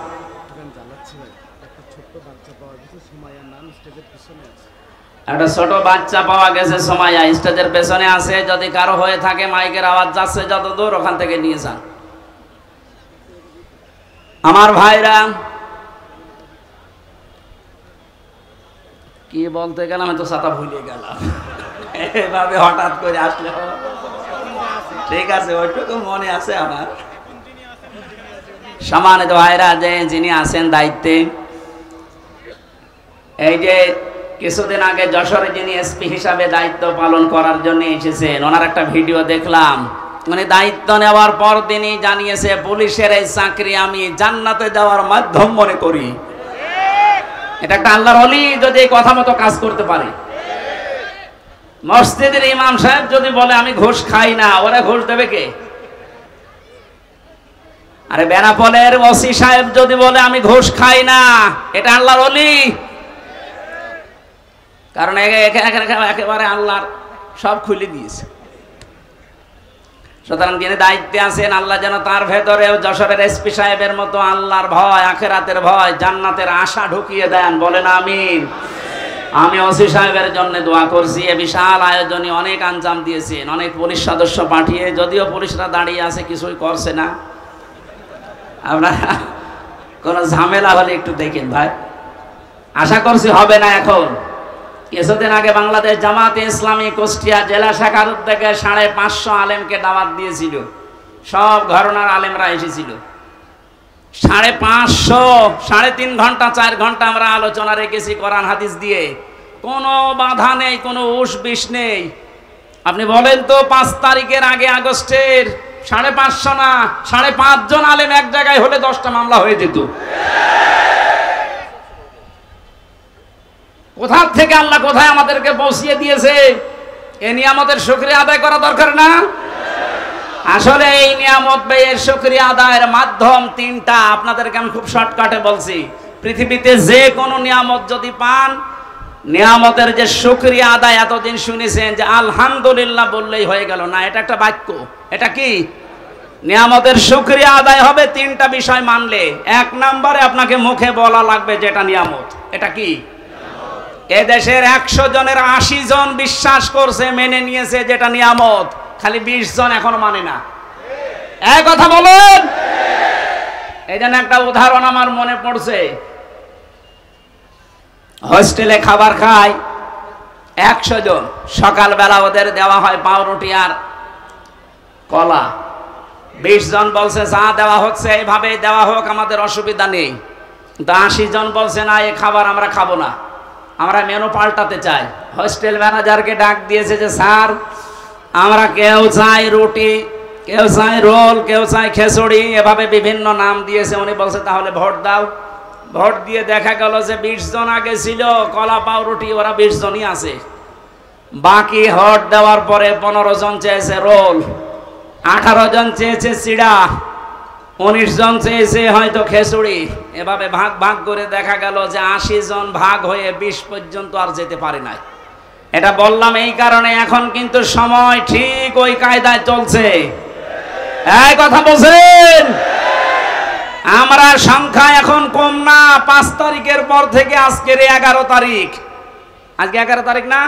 একটা ছোট বাচ্চা পাওয়া গেছে সুমাইয়া, স্টেজের পেছনে আছে। যদি কারো হয়ে থাকে, মাইকের আওয়াজ যাচ্ছে যত দূর, ওখান থেকে নিয়ে যান। আমার ভাইরা, কি বলতে গেলাম, তো ছাতা ভুলে গেলাম। এভাবে হঠাৎ করে আসলে ঠিক আছে, ওইটুকু মনে আছে আমার। সম্মানিত ভাইরা, যে যিনি আছেন দায়িত্বে, এই যে কিছুদিন আগে যশোরে যিনি এসপি হিসাবে দায়িত্ব পালন করার জন্য এসেছেন, ওনার একটা ভিডিও দেখলাম। উনি দায়িত্ব নেওয়ার পর তিনি জানিয়েছে, পুলিশের এই চাকরি আমি জান্নাতে যাওয়ার মাধ্যম মনে করি। এটা একটা আল্লাহর ওলি যদি এই কথা মতো কাজ করতে পারে। মসজিদের ইমাম সাহেব যদি বলে আমি ঘুষ খাই না, ওরা ঘুষ দেবে কে? আরে বেনাপোলের ওসি সাহেব যদি বলে আমি ঘুষ খাই না, এটা আল্লাহর ওলি। কারণ একেবারে আল্লাহর সব খুলে দিয়েছে। সুতরাং যিনি দায়িত্বে আছেন, আল্লাহ যেন তার ভেতরেও যশোরের এসপি সাহেবের মতো আল্লাহর ভয়, আখিরাতের ভয়, জান্নাতের আশা ঢুকিয়ে দেন, বলেন আমিন। আমি ওসি সাহেবের জন্য দোয়া করছি। এ বিশাল আয়োজনে অনেক আঞ্জাম দিয়েছেন, অনেক পুলিশ সদস্য পাঠিয়ে, যদিও পুলিশরা দাঁড়িয়ে আছে, কিছুই করছে না। আপনারা কোনো ঝামেলা হলে একটু দেখেন ভাই, আশা করছি হবে না। এখন কিছুদিন আগে বাংলাদেশ জামাতে ইসলামী কুষ্টিয়া জেলা শাখার উদ্যোগে 550 আলেমকে দাওয়াত দিয়েছিল। সব ঘরানার আলেমরা এসেছিল। 550, 3.5 ঘন্টা 4 ঘন্টা আমরা আলোচনা রেখেছি কোরআন হাদিস দিয়ে। কোনো বাধা নেই, কোনো উস বিষ নেই। আপনি বলেন তো 5 তারিখের আগে আগস্টের 550 না 5.5 জন আলেম এক জায়গায় হলে 10টা মামলা হয়ে যেত। কোথা থেকে আল্লাহ কোথায় আমাদেরকে পৌঁছিয়ে দিয়েছে, এ নিয়ামতের শুকরিয়া আদায় করা দরকার না? আসলে এই নিয়ামত ব্যয়ের শুকরিয়া আদায়ের মাধ্যম 3টা। আপনাদেরকে আমি খুব শর্টকাটে বলছি। পৃথিবীতে যে কোনো নিয়ামত যদি পান, নিয়ামতের যে শুকরিয়া আদায়, এতদিন শুনেছেন যে আলহামদুলিল্লাহ বললেই হয়ে গেল না, এটা একটা বাক্য। এটা কি? নিয়ামতের শুকরিয়া আদায় হবে 3টা বিষয় মানলে। 1 নম্বরে আপনাকে মুখে বলা লাগবে যেটা নিয়ামত। এটা কি? এ দেশের 100 জনের 80 জন বিশ্বাস করছে, মেনে নিয়েছে যেটা নিয়ামত, খালি 20 জন এখনো মানে না। এক কথা বলেন। এই জন্য একটা উদাহরণ আমার মনে পড়ছে। হোস্টেলে খাবার খায় 100 জন। সকালবেলা ওদের দেওয়া হয় পাউরুটি আর কলা। 20 জন বলছে যা দেওয়া হচ্ছে এইভাবে দেওয়া হোক, আমাদের অসুবিধা নেই। 80 জন বলছে না, এই খাবার আমরা খাবো না, আমরা মেনু পাল্টাতে চাই। হোস্টেল ম্যানেজারকে ডাক দিয়েছে যে স্যার, আমরা কেউ চাই রুটি, কেউ চাই রোল, কেউ চাই খিচুড়ি, এভাবে বিভিন্ন নাম দিয়েছে। উনি বলছে তাহলে ভোট দাও। ভোট দিয়ে দেখা গেল যে 20 জন আগে ছিল কলা পাউরুটি, ওরা 20 জনই আছে। বাকি ভোট দেওয়ার পরে 15 জন চেয়েছে রোল, 18 জন চেয়েছে চিড়া, 19 জন চেয়েছে হয়তো খিচুড়ি। এভাবে ভাগ ভাগ করে দেখা গেল যে 80 জন ভাগ হয়ে 20 পর্যন্ত আর যেতে পারে নাই। এটা বললাম এই কারণে, এখন কিন্তু সময় ঠিক ওই কায়দায় চলছে। এই কথা বলছেন। আমরা সংখ্যা এখন কম না। 5 তারিখের পর থেকে আজকের 11 তারিখ, আজকে 11 তারিখ না,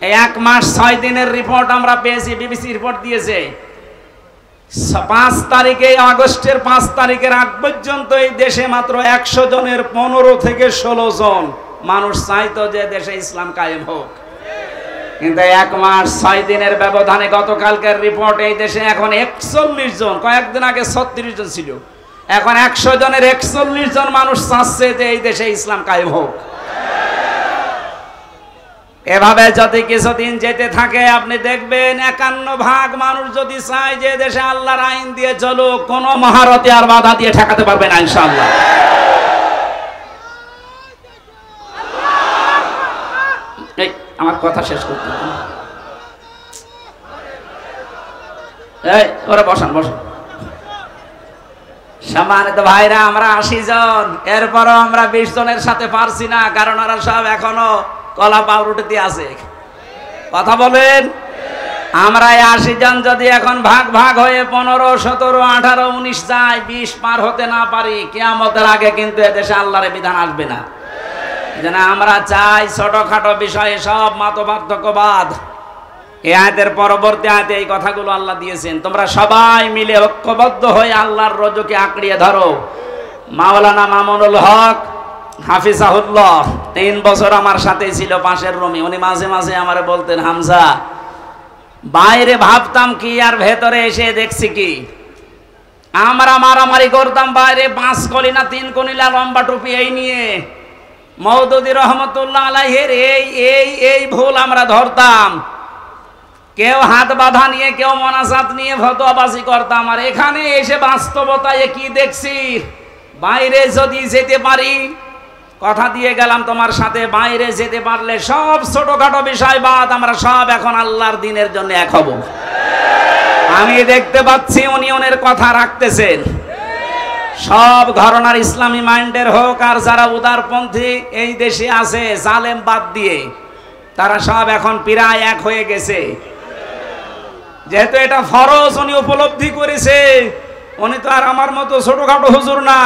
এই 1 মাস 6 দিনের রিপোর্ট আমরা পেয়েছি, বিবিসি রিপোর্ট দিয়েছে। 5 তারিখে, আগস্টের 5 তারিখের আগ পর্যন্ত এই দেশে মাত্র 100 জনের 15 থেকে 16 জন মানুষ চাইতো যে দেশে ইসলাম কায়েম হোক। কিন্তু 1 মাস 6 দিনের ব্যবধানে গতকালকের রিপোর্ট, এই দেশে এখন 41 জন, কয়েকদিন আগে 36 জন ছিল, এখন 100 জনের 41 জন মানুষ চাচ্ছে যে এই দেশে ইসলাম কায়েম হোক। এভাবে যদি কিছুদিন যেতে থাকে, আপনি দেখবেন 51% মানুষ যদি চায় যে দেশে আল্লাহর আইন দিয়ে চলুক, কোন মহারথী আর বাধা দিয়ে ঠেকাতে পারবে না ইনশাআল্লাহ। এই আমার কথা শেষ করতে, এই ওরা বসান বসান। সম্মানিত ভাইরা, আমরা 80 জন, এরপরও আমরা 20 জনের সাথে পারছি না, কারণ ওরা সব এখনো কলা পাউরুটিতে আছে। কথা বলেন। আমরা 80 জন যদি এখন ভাগ ভাগ হয়ে 15, 17, 18, 19 যায়, 20 পার হতে না পারি, কিয়ামতের আগে কিন্তু এদেশে আল্লাহর বিধান আসবে না। যেন আমরা চাই ছোটখাটো বিষয়ে সব মতপার্থক্যবাদ। এই আয়াতের পরবর্তী আয়াতে এই কথাগুলো আল্লাহ দিয়েছেন, তোমরা সবাই মিলে ঐক্যবদ্ধ হয়ে আল্লাহর রজকে আঁকড়িয়ে ধরো। মাওলানা মামুনুল হক হাফিজাহুল্লাহ 3 বছর আমার সাথে ছিল পাশের রুমে। উনি মাঝে মাঝে আমারে বলতেন, হামজা, বাইরে ভাবতাম কি আর ভেতরে এসে দেখছি কি। আমরা মারামারি করতাম বাইরে, 5 কলিনা 3 কলিনা লম্বা টুপি এই নিয়ে। মওদুদি রহমতুল্লাহ আলাইহির এই ভুল আমরা ধরতাম। কেউ হাত বাঁধা নিয়ে, কেউ মোনাজাত নিয়ে ফতোয়াবাজি করতাম। আর এখানে এসে বাস্তবতায় কি দেখছি, বাইরে যদি যেতে পারি, কথা দিয়ে গেলাম তোমার সাথে, বাইরে যেতে পারলে সব ছোটখাটো বিষয় বাদ, আমরা সব এখন আল্লাহর দ্বীনের জন্য এক হব। আমি দেখতে পাচ্ছি উনি ওনের কথা রাখতেছেন। সব ঘরানার ইসলামী মাইন্ডের হোক আর যারা উদারপন্থী এই দেশে আছে জালেম বাদ দিয়ে, তারা সব এখন প্রায় এক হয়ে গেছে। যেহেতু এটা ফরজ উনি উপলব্ধি করেছে, উনি তো আর আমার মতো ছোটখাটো হুজুর না,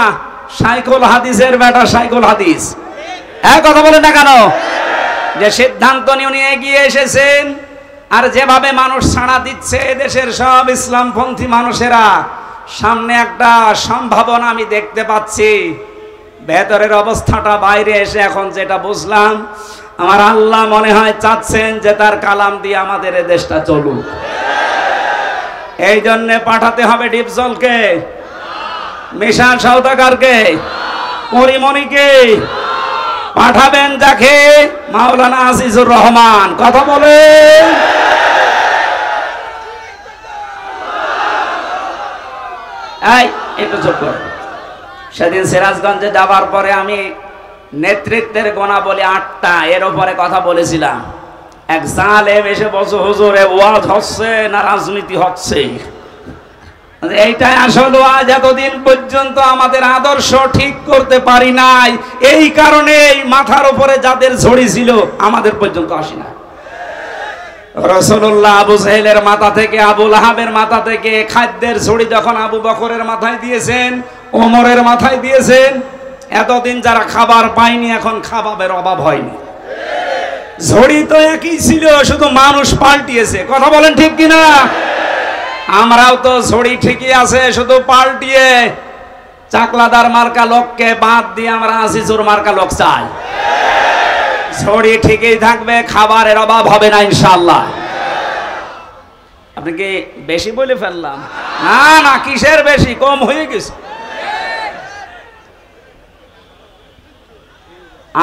শাইখুল হাদিসের বেটা শাইখুল হাদিস। এক কথা বলেন না কেন? যে সিদ্ধান্ত নিয়ে উনি এগিয়ে এসেছেন। আর যেভাবে মানুষ ছাড়া দিচ্ছে দেশের সব ইসলামপন্থী মানুষেরা, সামনে একটা সম্ভাবনা আমি দেখতে পাচ্ছি। ভেতরের অবস্থাটা বাইরে এসে এখন যেটা বুঝলাম, আমার আল্লাহ মনে হয় চাচ্ছেন যে তার কালাম দিয়ে আমাদের এই দেশটা চলুক। এই জন্য পাঠাতে হবে ডিপজলকে, মিশা সওদাগরকে, পরিমণিকে পাঠাবেন, যাকে মাওলানা আজিজুর রহমান। কথা বলেন। এই একটু চুপ কর। সেদিন সিরাজগঞ্জে যাবার পরে আমি নেতৃত্বের গোনা বলি 8টা, এর উপরে কথা বলেছিলাম। এক জালেম এসে বলছে, হুজুরে ওয়াজ হচ্ছে না রাজনীতি হচ্ছে? এইটাই আসল ওয়াজ। এতদিন পর্যন্ত আমাদের আদর্শ ঠিক করতে পারি নাই, এই কারণে মাথার উপরে যাদের ঝড়ি ছিল আমাদের পর্যন্ত আসি না। রাসূলুল্লাহ আবু জাহেলের মাথা থেকে, আবু লাহাবের মাথা থেকে খাদ্যের ঝড়ি যখন আবু বকরের মাথায় দিয়েছেন, ওমরের মাথায় দিয়েছেন, এতদিন যারা খাবার পায়নি এখন খাবারের অভাব হয়নি। ঝড়ি তো একই ছিল, শুধু মানুষ পাল্টিয়েছে। কথা বলেন ঠিক কিনা? আমরাও তো ঝড়ি ঠিকই আছে, শুধু পাল্টিয়ে চাকলাদার মার্কা লোককে বাদ দিয়ে আমরা আজিজুর মার্কা লোক চাই। ঝড়ি ঠিকই থাকবে, খাবারের অভাব হবে না ইনশাআল্লাহ। আপনি কি বেশি বলে ফেললাম? না না, কিসের বেশি, কম হয়ে গেছে।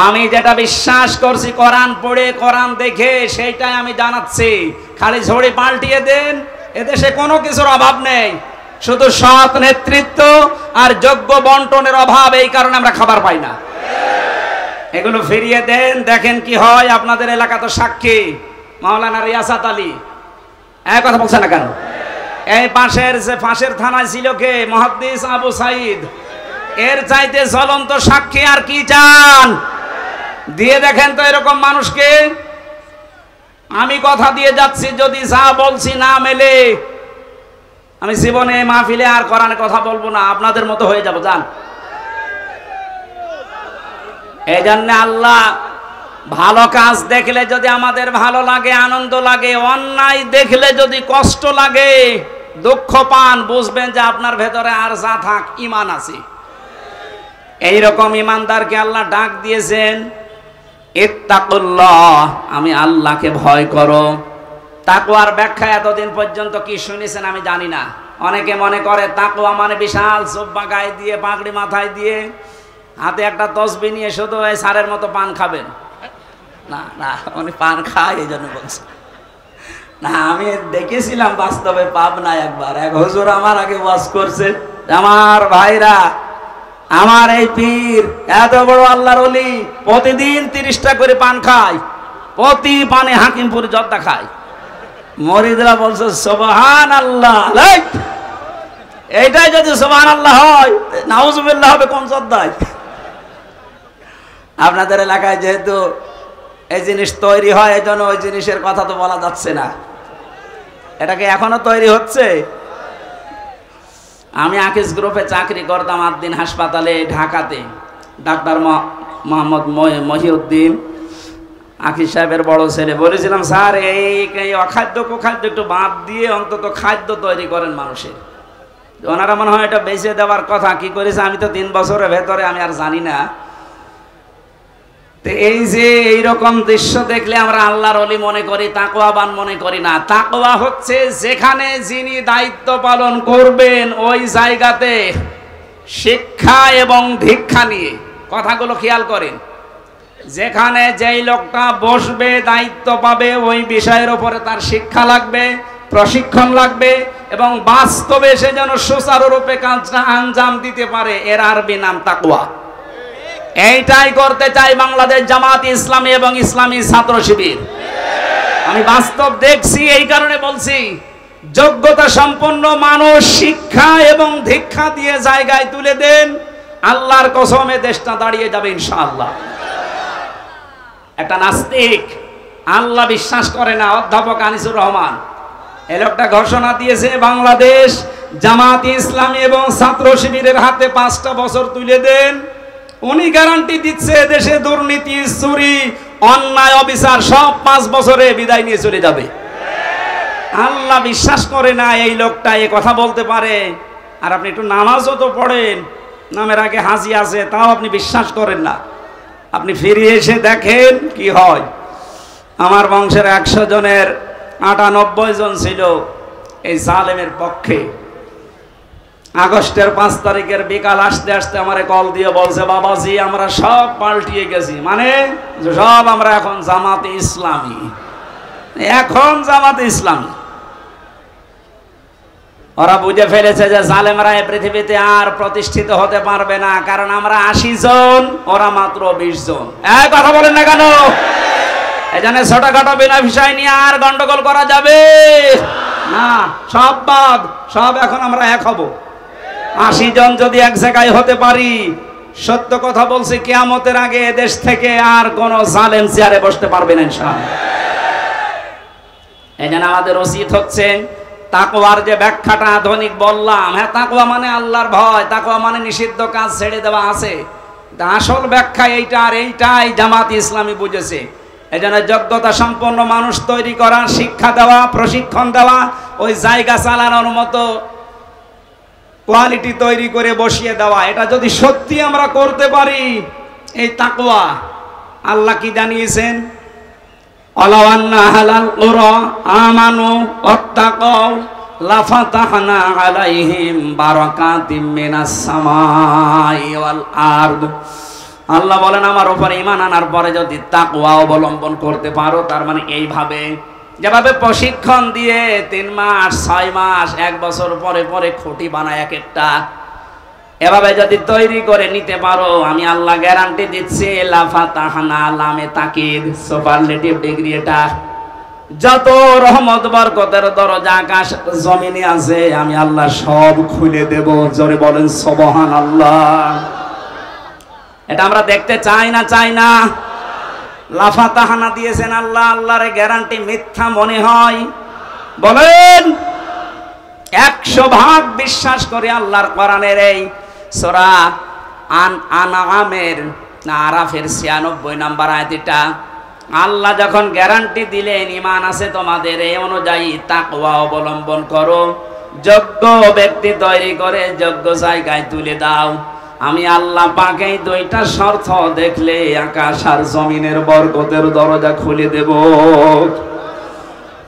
আমি যেটা বিশ্বাস করছি কোরআন পড়ে কোরআন দেখে, সেইটাই আমি জানাচ্ছি। খালি ঝড়ি পাল্টিয়ে দেন, এদেশে কোনো কিছুর অভাব নেই, শুধু সৎ নেতৃত্ব আর যোগ্য বন্টনের অভাব। এই কারণে আমরা খাবার পাই না। এগুলো ফিরিয়ে দেন, দেখেন কি হয়। আপনাদের এলাকা তো সাক্ষী, মাওলানা রিয়াসাত আলী। এক কথা বলছে না কেন? এই পাশের থানায় ছিল কে? মুহাদ্দিস আবু সাইদ। এর চাইতে জ্বলন্ত সাক্ষী আর কি চান? দিয়ে দেখেন তো এরকম মানুষকে। আমি কথা দিয়ে যাচ্ছি, যদি যা বলছি না মেলে, আমি জীবনে মাহফিলে আর কোরআনে কথা বলবো না, আপনাদের মতো হয়ে যাব। জান, এই জন্য আল্লাহ ভালো কাজ দেখলে যদি আমাদের ভালো লাগে, আনন্দ লাগে, অন্যায় দেখলে যদি কষ্ট লাগে, দুঃখ পান, বুঝবেন যে আপনার ভেতরে আর যা থাক ঈমান আছে। এইরকম ঈমানদারকে আল্লাহ ডাক দিয়েছেন, ইত্তাকুল্লাহ, আমি আল্লাহকে ভয় করো। তাকওয়ার ব্যাখ্যা এতদিন পর্যন্ত কি শুনেছেন আমি জানি না। অনেকে মনে করে তাকওয়া মানে বিশাল জুব্বা গায়ে দিয়ে, পাগড়ি মাথায় দিয়ে, হাতে একটা তসবিহ নিয়ে শুধু এই সারের মতো পান খাবেন। না না, উনি পান খায় এই জন্য বলছে না। আমি দেখেছিলাম বাস্তবে পাবনায় একবার, এক হুজুর আমার আগে ওয়াজ করছে, আমার ভাইরা, আমার এই পীর এত বড় আল্লাহর ওলি প্রতিদিন 30টা করে পান খায়, প্রতি পানে হাকিমপুর জর্দা খায়। মরিদরা বলছে সুবহানাল্লাহ। এইটাই যদি সুবহানাল্লাহ হয়, নাউজুবিল্লাহ হবে কোন জর্দায়? আপনাদের এলাকায় যেহেতু এই জিনিস তৈরি হয়, এই জন্য ওই জিনিসের কথা তো বলা যাচ্ছে না। এটাকে এখনো তৈরি হচ্ছে। আমি আকিস গ্রুপে চাকরি করতাম আদ্দিন হাসপাতালে ঢাকাতে। ডাক্তার মোহাম্মদ মহিউদ্দিন আকিস সাহেবের বড় ছেলে। বলেছিলাম, স্যার এই অখাদ্য কুখাদ্য একটু বাদ দিয়ে অন্তত খাদ্য তৈরি করেন মানুষের। ওনারা মনে হয় এটা বেঁচে দেওয়ার কথা। কি করেছে আমি তো 3 বছরের ভেতরে আমি আর জানি না। এই যে এইরকম দৃশ্য দেখলে আমরা আল্লাহর ওলি মনে করি, তাকওয়াবান মনে করি না। তাকওয়া হচ্ছে যেখানে যিনি দায়িত্ব পালন করবেন ওই জায়গাতে শিক্ষা এবং দীক্ষা নিয়ে, কথাগুলো খেয়াল করেন, যেখানে যেই লোকটা বসবে, দায়িত্ব পাবে, ওই বিষয়ের উপরে তার শিক্ষা লাগবে, প্রশিক্ষণ লাগবে, এবং বাস্তবে সে যেন সুচারুরূপে কাজটা আঞ্জাম দিতে পারে। এর আরবি নাম তাকওয়া। এইটাই করতে চাই বাংলাদেশ জামাত ইসলামী এবং ইসলামী ছাত্র শিবির। আমি বাস্তব দেখছি, এই কারণে বলছি। যোগ্যতা সম্পন্ন মানুষ শিক্ষা এবং দীক্ষা দিয়ে জায়গায় তুলে দেন, আল্লাহর কসমে দেশটা দাঁড়িয়ে যাবে ইনশাআল্লাহ। একটা নাস্তিক, আল্লাহ বিশ্বাস করে না, অধ্যাপক আনিসুর রহমান, এই লোকটা ঘোষণা দিয়েছে বাংলাদেশ জামাত ইসলামী এবং ছাত্র শিবিরের হাতে 5টা বছর তুলে দেন। উনি গ্যারান্টি দিচ্ছে দেশে দুর্নীতি, চুরি, অন্যায়, অবিচার সব 5 বছরে বিদায় নিয়ে চলে যাবে। আল্লাহ বিশ্বাস করে না এই লোকটা এ কথা বলতে পারে। আর আপনি একটু নামাজও তো পড়েন, নামের আগে হাজি আছে, তাও আপনি বিশ্বাস করেন না। আপনি ফিরে এসে দেখেন কি হয়। আমার বংশের 100 জনের 98 জন ছিল এই জালেমের পক্ষে। আগস্টের 5 তারিখের বিকাল আসতে আসতে আমারে কল দিয়ে বলছে, বাবাজি আমরা সব পাল্টিয়ে গেছি, মানে সব আমরা এখন জামাতে ইসলামী, এখন জামাতে ইসলামী। ওরা বুঝে ফেলেছে যে জালেমরা এই পৃথিবীতে আর প্রতিষ্ঠিত হতে পারবে না, কারণ আমরা 80 জন, ওরা মাত্র 20 জন। এই কথা বলেন না কেন? এজন্য ছোটখাটো বিনা বিষয় নিয়ে আর গন্ডগোল করা যাবে না, সব বাদ, সব এখন আমরা এক হব। 80 জন যদি এক জায়গায় হতে পারি, সত্য কথা বলছি, কিয়ামতের আগে দেশ থেকে আর কোন জালেম চেয়ারে বসতে পারবে না ইনশাআল্লাহ। এজন্য আমাদের উচিত হচ্ছে তাকওয়ার যে ব্যাখ্যাটা আধুনিক বললাম, হ্যাঁ তাকওয়া মানে আল্লাহর ভয়, তাকওয়া মানে নিষিদ্ধ কাজ ছেড়ে দেওয়া আছে, আসল ব্যাখ্যা এইটা, আর এইটাই জামাত ইসলামী বুঝেছে। এজন্য যোগ্যতা সম্পন্ন মানুষ তৈরি করা, শিক্ষা দেওয়া, প্রশিক্ষণ দেওয়া, ওই জায়গা চালানোর মতো কোয়ালিটি তৈরি করে বসিয়ে দেওয়া, এটা যদি সত্যি আমরা করতে পারি, এই তাকওয়া, আল্লাহ কি জানিয়েছেন? ওয়ালাউ আন্না আহলাল কুরা আমানু ওয়াত্তাকাউ লাফাতাহনা আলাইহিম বারাকাতিম মিনাস সামাই ওয়াল আরদ। আল্লাহ বলেন আমার উপরে ঈমান আনার পরে যদি তাকওয়া অবলম্বন করতে পারো, তার মানে এইভাবে যেভাবে প্রশিক্ষণ দিয়ে 3 মাস 6 মাস 1 বছর পরে পরে খুঁটি বানায় এক একটা, এভাবে যদি তৈরি করে নিতে পারো, আমি আল্লাহ গ্যারান্টি দিচ্ছি লাফাতাহনা, লামে তাকিদ, সুপারলেটিভ ডিগ্রি, এটা যত রহমত বরকতের দরজা আকাশ জমিনে আছে আমি আল্লাহ সব খুলে দেব। জোরে বলেন সুবহানাল্লাহ। এটা আমরা দেখতে চাই না, চাই না? লাফাতাহানা দিয়েছেন আল্লাহ, আল্লাহর গ্যারান্টি মিথ্যা মনে হয়? বলেন 100 ভাগ বিশ্বাস করে আল্লাহর কোরআনের এই সূরা আনআমের না আরাফের 96 নম্বর আয়াতটা আল্লাহ যখন গ্যারান্টি দিলেন ঈমান আছে তোমাদের, এই অনুযায়ী তাকওয়া অবলম্বন করো, যোগ্য ব্যক্তি তৈরি করে যোগ্য জায়গায় তুলে দাও, আমি আল্লাহ পাকেই 2টা শর্ত দেখলে আকাশ আর জমিনের বরকতের দরজা খুলে দেব।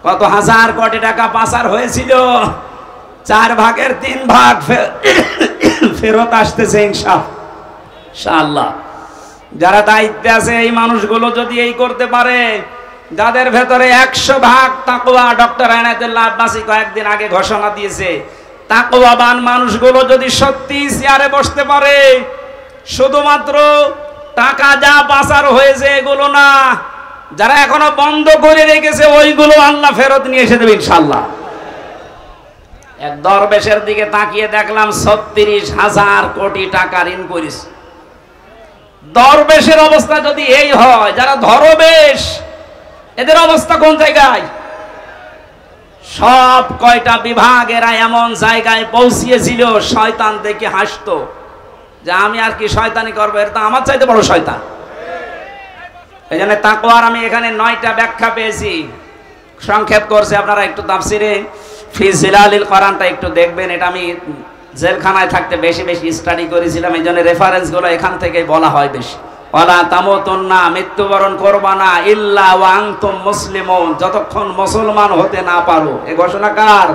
কত হাজার কোটি টাকা পাচার হয়েছিল, 4 ভাগের 3 ভাগ ফেরত আসতেছে ইনশাআল্লাহ। যারা দায়িত্বে আছে এই মানুষগুলো যদি এই করতে পারে, যাদের ভেতরে 100 ভাগ তাকওয়া, ডক্টর আইনাতুল্লাহ আব্বাসী কয়েকদিন আগে ঘোষণা দিয়েছে, তাকওয়াবান মানুষগুলো যদি সত্যি চেয়ারে বসতে পারে, শুধুমাত্র টাকা যা পাচার হয়েছে এগুলো না, যারা এখনো বন্ধ করে রেখেছে ওইগুলো আল্লাহ ফেরত নিয়ে এসে দেবে ইনশাআল্লাহ। এক দরবেশের দিকে তাকিয়ে দেখলাম 36,000 কোটি টাকা ঋণ করিস। দরবেশের অবস্থা যদি এই হয়, যারা ধরবেশ এদের অবস্থা কোন জায়গায়? সব কয়টা বিভাগেরা এমন জায়গায় পৌঁছিয়েছিল, শয়তান দেখে হাসতো যে আমি আর কি শয়তানি করবো, এর তো আমার চাইতে বড় শয়তান। এই জন্য তাকওয়ার আমি এখানে 9টা ব্যাখ্যা পেয়েছি, সংক্ষেপ করছে, আপনারা একটু তাফসিরে ফি জিলালিল কোরআনটা একটু দেখবেন। এটা আমি জেলখানায় থাকতে বেশি বেশি স্টাডি করেছিলাম, এই জন্য রেফারেন্সগুলো এখান থেকে বলা হয় বেশি। ওয়ালা তামুতুন্না, মৃত্যুবরণ করবা না, ইল্লা ওয়া আনতুম মুসলিমুন, যতক্ষণ মুসলমান হতে না পারো। এই ঘোষণা কার?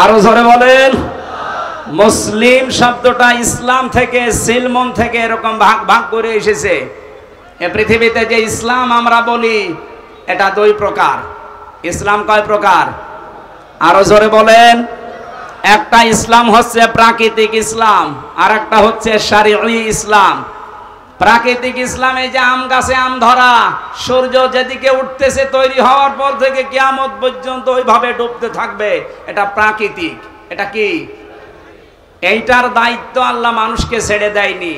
আরো জোরে বলেন। মুসলিম শব্দটা ইসলাম থেকে, সিলমন থেকে এরকম ভাগ ভাগ করে এসেছে। এই পৃথিবীতে যে ইসলাম আমরা বলি এটা 2 প্রকার। ইসলাম কয় প্রকার? আরো জোরে বলেন। একটা ইসলাম হচ্ছে প্রাকৃতিক ইসলাম, আর একটা হচ্ছে শারঈ ইসলাম। প্রাকৃতিক ইসলামে যে আম গাছে আম ধরা, সূর্য যেদিকে উঠতেছে তৈরি হওয়ার পর থেকে কিয়ামত পর্যন্ত ওইভাবে ডুবতে থাকবে, এটা প্রাকৃতিক। এটা কি? এইটার দায়িত্ব আল্লাহ মানুষকে ছেড়ে দেয়নি।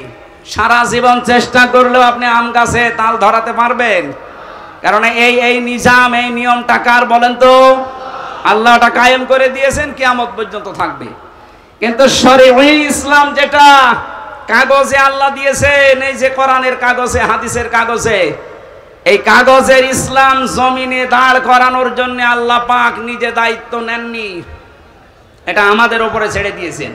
সারা জীবন চেষ্টা করলেও আপনি আম গাছে তাল ধরাতে পারবেন? কারণ এই নিজাম, এই নিয়মটা কার বলেন তো? আল্লাহ এটা কায়েম করে দিয়েছেন, কিয়ামত পর্যন্ত থাকবে। কিন্তু শরীয়ত ইসলাম যেটা কাগজে আল্লাহ দিয়েছেন, এই যে কোরআনের কাগজে, হাদিসের কাগজে, এই কাগজের ইসলাম জমিনে দাঁড় করানোর জন্য আল্লাহ পাক নিজে দায়িত্ব নেননি, এটা আমাদের উপরে ছেড়ে দিয়েছেন।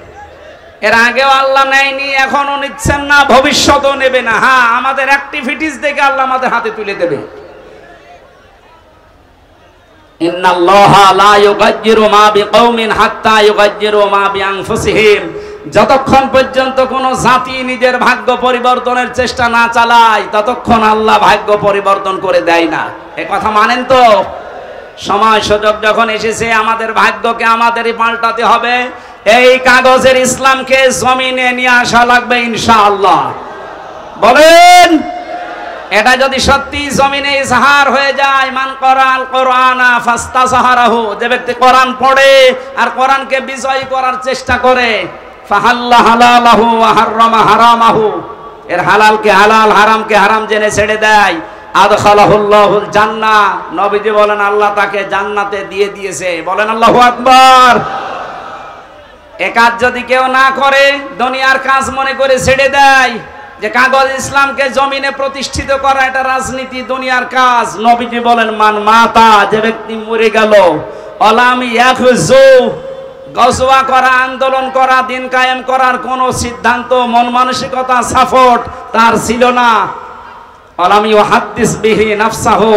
এর আগেও আল্লাহ নেয়নি, এখনো নিচ্ছেন না, ভবিষ্যতেও নেবে না। হ্যাঁ, আমাদের অ্যাক্টিভিটিস দেখে আল্লাহ আমাদের হাতে তুলে দেবে। ইন্নাল্লাহা লা ইউগায়্যিরু মা বিকাওমিন হাত্তা ইউগায়্যিরু মা বিআনফুসিহিম। যতক্ষণ পর্যন্ত কোন জাতি নিজের ভাগ্য পরিবর্তনের চেষ্টা না চালায়, ততক্ষণ আল্লাহ ভাগ্য পরিবর্তন করে দেয় না। এ কথা মানেন তো? সময় সুযোগ যখন এসেছে, আমাদের ভাগ্যকে আমাদেরই পাল্টাতে হবে। এই কাগজের ইসলামকে জমিনে নিয়ে আসা লাগবে ইনশাআল্লাহ। বলেন, এটা যদি সত্যি জমিনে ইজহার হয়ে যায়, মান করাল কোরআনা ফাস্তাজহারাহু, যে ব্যক্তি কোরআন পড়ে আর কোরআনকে বিজয়ী করার চেষ্টা করে, ফাহাল্লা হালালাহু ওয়া হাররামা হারামাহু, এর হালালকে হালাল, হারামকে হারাম জেনে ছেড়ে দেয়, আদখালাহুল্লাহুল জান্নাহ, নবীজি বলেন আল্লাহ তাকে জান্নাতে দিয়ে দিয়েছে। বলেন আল্লাহু আকবার। এ কাজ যদি কেউ না করে, দুনিয়ার কাজ মনে করে ছেড়ে দেয়, যে কাগজ ইসলামকে জমিনে প্রতিষ্ঠিত করা এটা রাজনীতি, দুনিয়ার কাজ, নবীজি বলেন মান মাতা, যে ব্যক্তি মরে গেল, অলাম ইয়াখজু, গজওয়া করা, আন্দোলন করা, দিন কায়েম করার কোন সিদ্ধান্ত, মন মানসিকতা, সাপোর্ট তার ছিল না, অলাম ইউহাদ্দিস বিহি নাফসাহু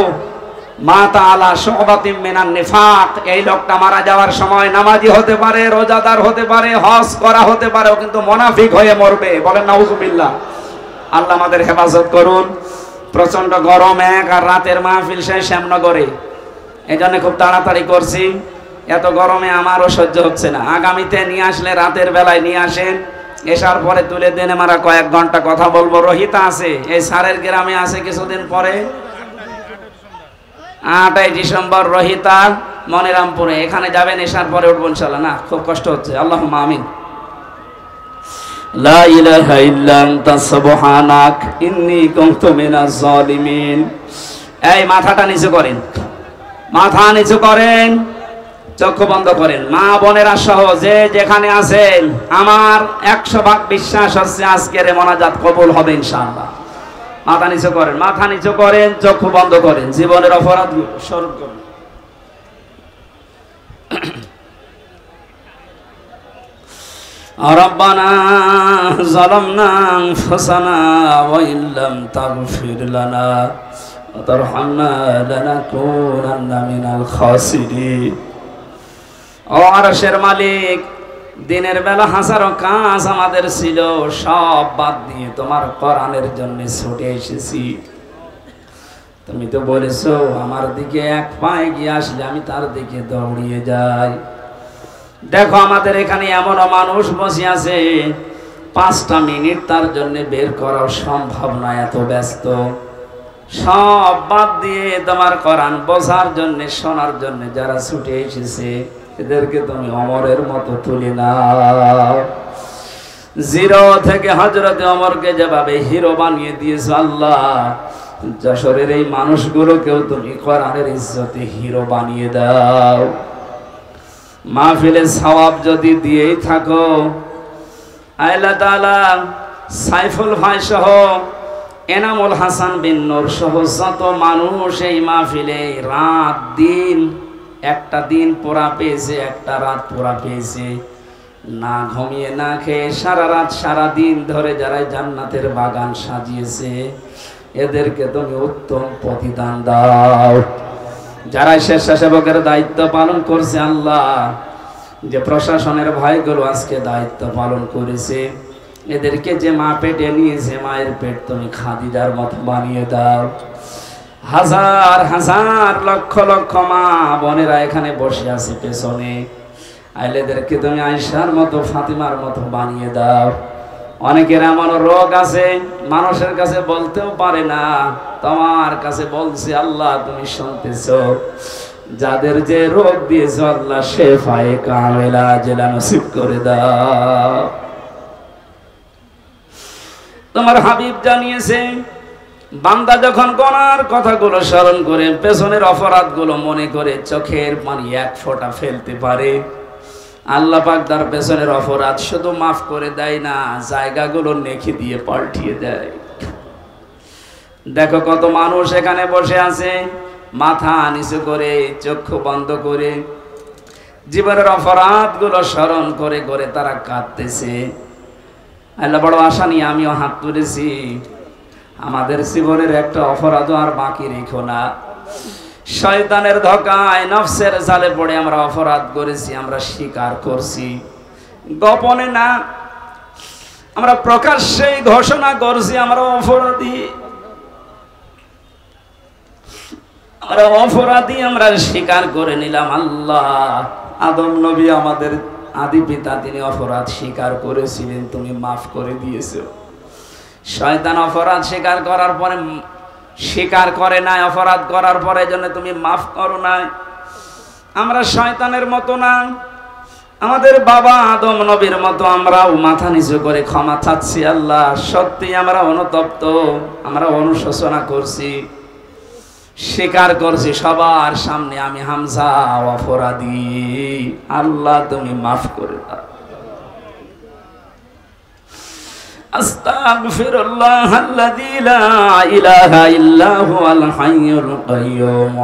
মাতা আলা শুবাতিন মিনান নিফাক, এই লোকটা মারা যাওয়ার সময় নামাজি হতে পারে, রোজাদার হতে পারে, হজ করা হতে পারে, কিন্তু মুনাফিক হয়ে মরবে। বলেন নাউজুবিল্লাহ। আল্লাহ আমাদের হেফাজত করুন। প্রচন্ড গরম, এক আর রাতের মাহফিল শেষ শ্যামনগরে, এই জন্য খুব তাড়াতাড়ি করছি। এত গরমে আমারও সহ্য হচ্ছে না। আগামীতে নিয়ে আসলে রাতের বেলায় নিয়ে আসেন, এসার পরে তুলে দেন, আমরা কয়েক ঘন্টা কথা বলবো। রহিতা আছে, এই সারের গ্রামে আছে কিছুদিন পরে, 8ই ডিসেম্বর রহিতা মনিরামপুরে, এখানে যাবেন, এসার পরে উঠবো ইনশাআল্লাহ। না, খুব কষ্ট হচ্ছে। আল্লাহুম্মা আমিন। লা ইলাহা ইল্লা আনতা সুবহানাক ইন্নী কুনতু মিনাজ জালিমিন। এই মাথাটা নিচু করেন, মাথা নিচু করেন, চক্ষু বন্ধ করেন। মা বোনেরা সহ যে যেখানে আছেন, আমার 100% বিশ্বাস হচ্ছে আজকের মোনাজাত কবুল হবে ইনশাআল্লাহ। মাথা নিচু করেন, মাথা নিচু করেন, চক্ষু বন্ধ করেন, জীবনের অপরাধগুলো স্মরণ করুন। রব্বানা যালামনা আনফুসানা ওয়া ইল্লাম তাগফির লানা ওয়া তারহামনা লানাকুনান্না মিনাল খাসিরিন। ও আরশের মালিক, দিনের বেলা হাজারো কাজ আমাদের ছিল, সব বাদ দিয়ে তোমার কোরআনের জন্য ছুটে এসেছি। তুমি তো বলেছো আমার দিকে এক পায়ে গিয়ে আসলে আমি তার দিকে দৌড়িয়ে যাই। দেখো আমাদের এখানে এমনও মানুষ বসে আছে, 5টা মিনিট তার জন্য বের করা সম্ভব নয়, এত ব্যস্ত। সব বাদ দিয়ে তোমার কোরআন বোঝার জন্য, শোনার জন্য যারা ছুটে এসেছে, এদেরকে তুমি অমরের মতো তুলে নাও। জিরো থেকে হযরতে ওমরকে যেভাবে হিরো বানিয়ে দিয়েছো আল্লাহ, যশোরের এই মানুষগুলোকেও তুমি কোরআনের ইজ্জতে হিরো বানিয়ে দাও। মাহফিলে সওয়াব যদি দিয়েই থাকো, আল্লাহ তাআলা সাইফুল ভাই সহ, এনামুল হাসান বিন নূর সহ যত মানুষ এই মাহফিলে রাত দিন, একটা দিন পুরা পেয়েছে, একটা রাত পুরা পেয়েছে, না ঘুমিয়ে না খেয়ে সারা রাত সারা দিন ধরে যারা জান্নাতের বাগান সাজিয়েছে, এদেরকে তুমি উত্তম প্রতিদান দাও। যারা স্বেচ্ছাসেবকের দায়িত্ব পালন করছে আল্লাহ, যে প্রশাসনের ভাইগুলো আজকে দায়িত্ব পালন করেছে, এদেরকে যে মা পেটে নিয়েছে, মায়ের পেট তুমি খাদিজার মতো বানিয়ে দাও। হাজার হাজার লক্ষ লক্ষ মা বোনেরা এখানে বসে আছে পেছনে, আইলেদেরকে তুমি আয়েশার মতো, ফাতিমার মতো বানিয়ে দাও। অনেকের এমন রোগ আছে মানুষের কাছে বলতেও পারে না, তোমার কাছে বলছে আল্লাহ তুমি শুনতেছো। যাদের যে রোগ দিয়েছো আল্লাহ শেফায়ে কামেলা জেলা নসিব করে দাও। তোমার হাবিব জানিয়েছে বান্দা যখন গুনার কথাগুলো স্মরণ করে, পেছনের অপরাধগুলো মনে করে, চোখের পানি এক ফোঁটা ফেলতে পারে, আল্লাহ পাক তার পেছনের অপরাধ শুধু মাফ করে দেয় না, জায়গাগুলো নেকি দিয়ে পাল্টিয়ে দেয়। দেখো কত মানুষ এখানে বসে আছে মাথা নিচু করে, চক্ষু বন্ধ করে, জীবনের অপরাধগুলো স্মরণ করে করে তারা কাঁদতেছে। আল্লাহ বড় আশা নিয়ে আমিও হাত তুলেছি, আমাদের জীবনের একটা অপরাধও আর বাকি রেখো না। শয়তানের ধোঁকায় নফসের জালে পড়ে আমরা অপরাধ করেছি, আমরা স্বীকার করছি, গোপনে না, আমরা প্রকাশ্যেই ঘোষণা করছি আমরা অপরাধী, আমরা অপরাধী, আমরা স্বীকার করে নিলাম। আল্লাহ আদম নবী আমাদের আদি পিতা, তিনি অপরাধ স্বীকার করেছিলেন, তুমি মাফ করে দিয়েছো। শয়তান অপরাধ স্বীকার করার পরে স্বীকার করে নাই, অপরাধ করার পরে জন্য তুমি মাফ করো নাই। আমরা শয়তানের মতো না, আমাদের বাবা আদম নবীর মতো আমরাও মাথা নিচু করে ক্ষমা চাচ্ছি। আল্লাহ সত্যি আমরা অনুতপ্ত, আমরা অনুশোচনা করছি, স্বীকার করছি সবার সামনে আমি হামজা অপরাধী, আল্লাহ তুমি মাফ করে দাও। আস্তাগফিরুল্লাহাল্লাযী লা ইলাহা ইল্লা হুয়াল হাইয়ুল কাইয়্যুম।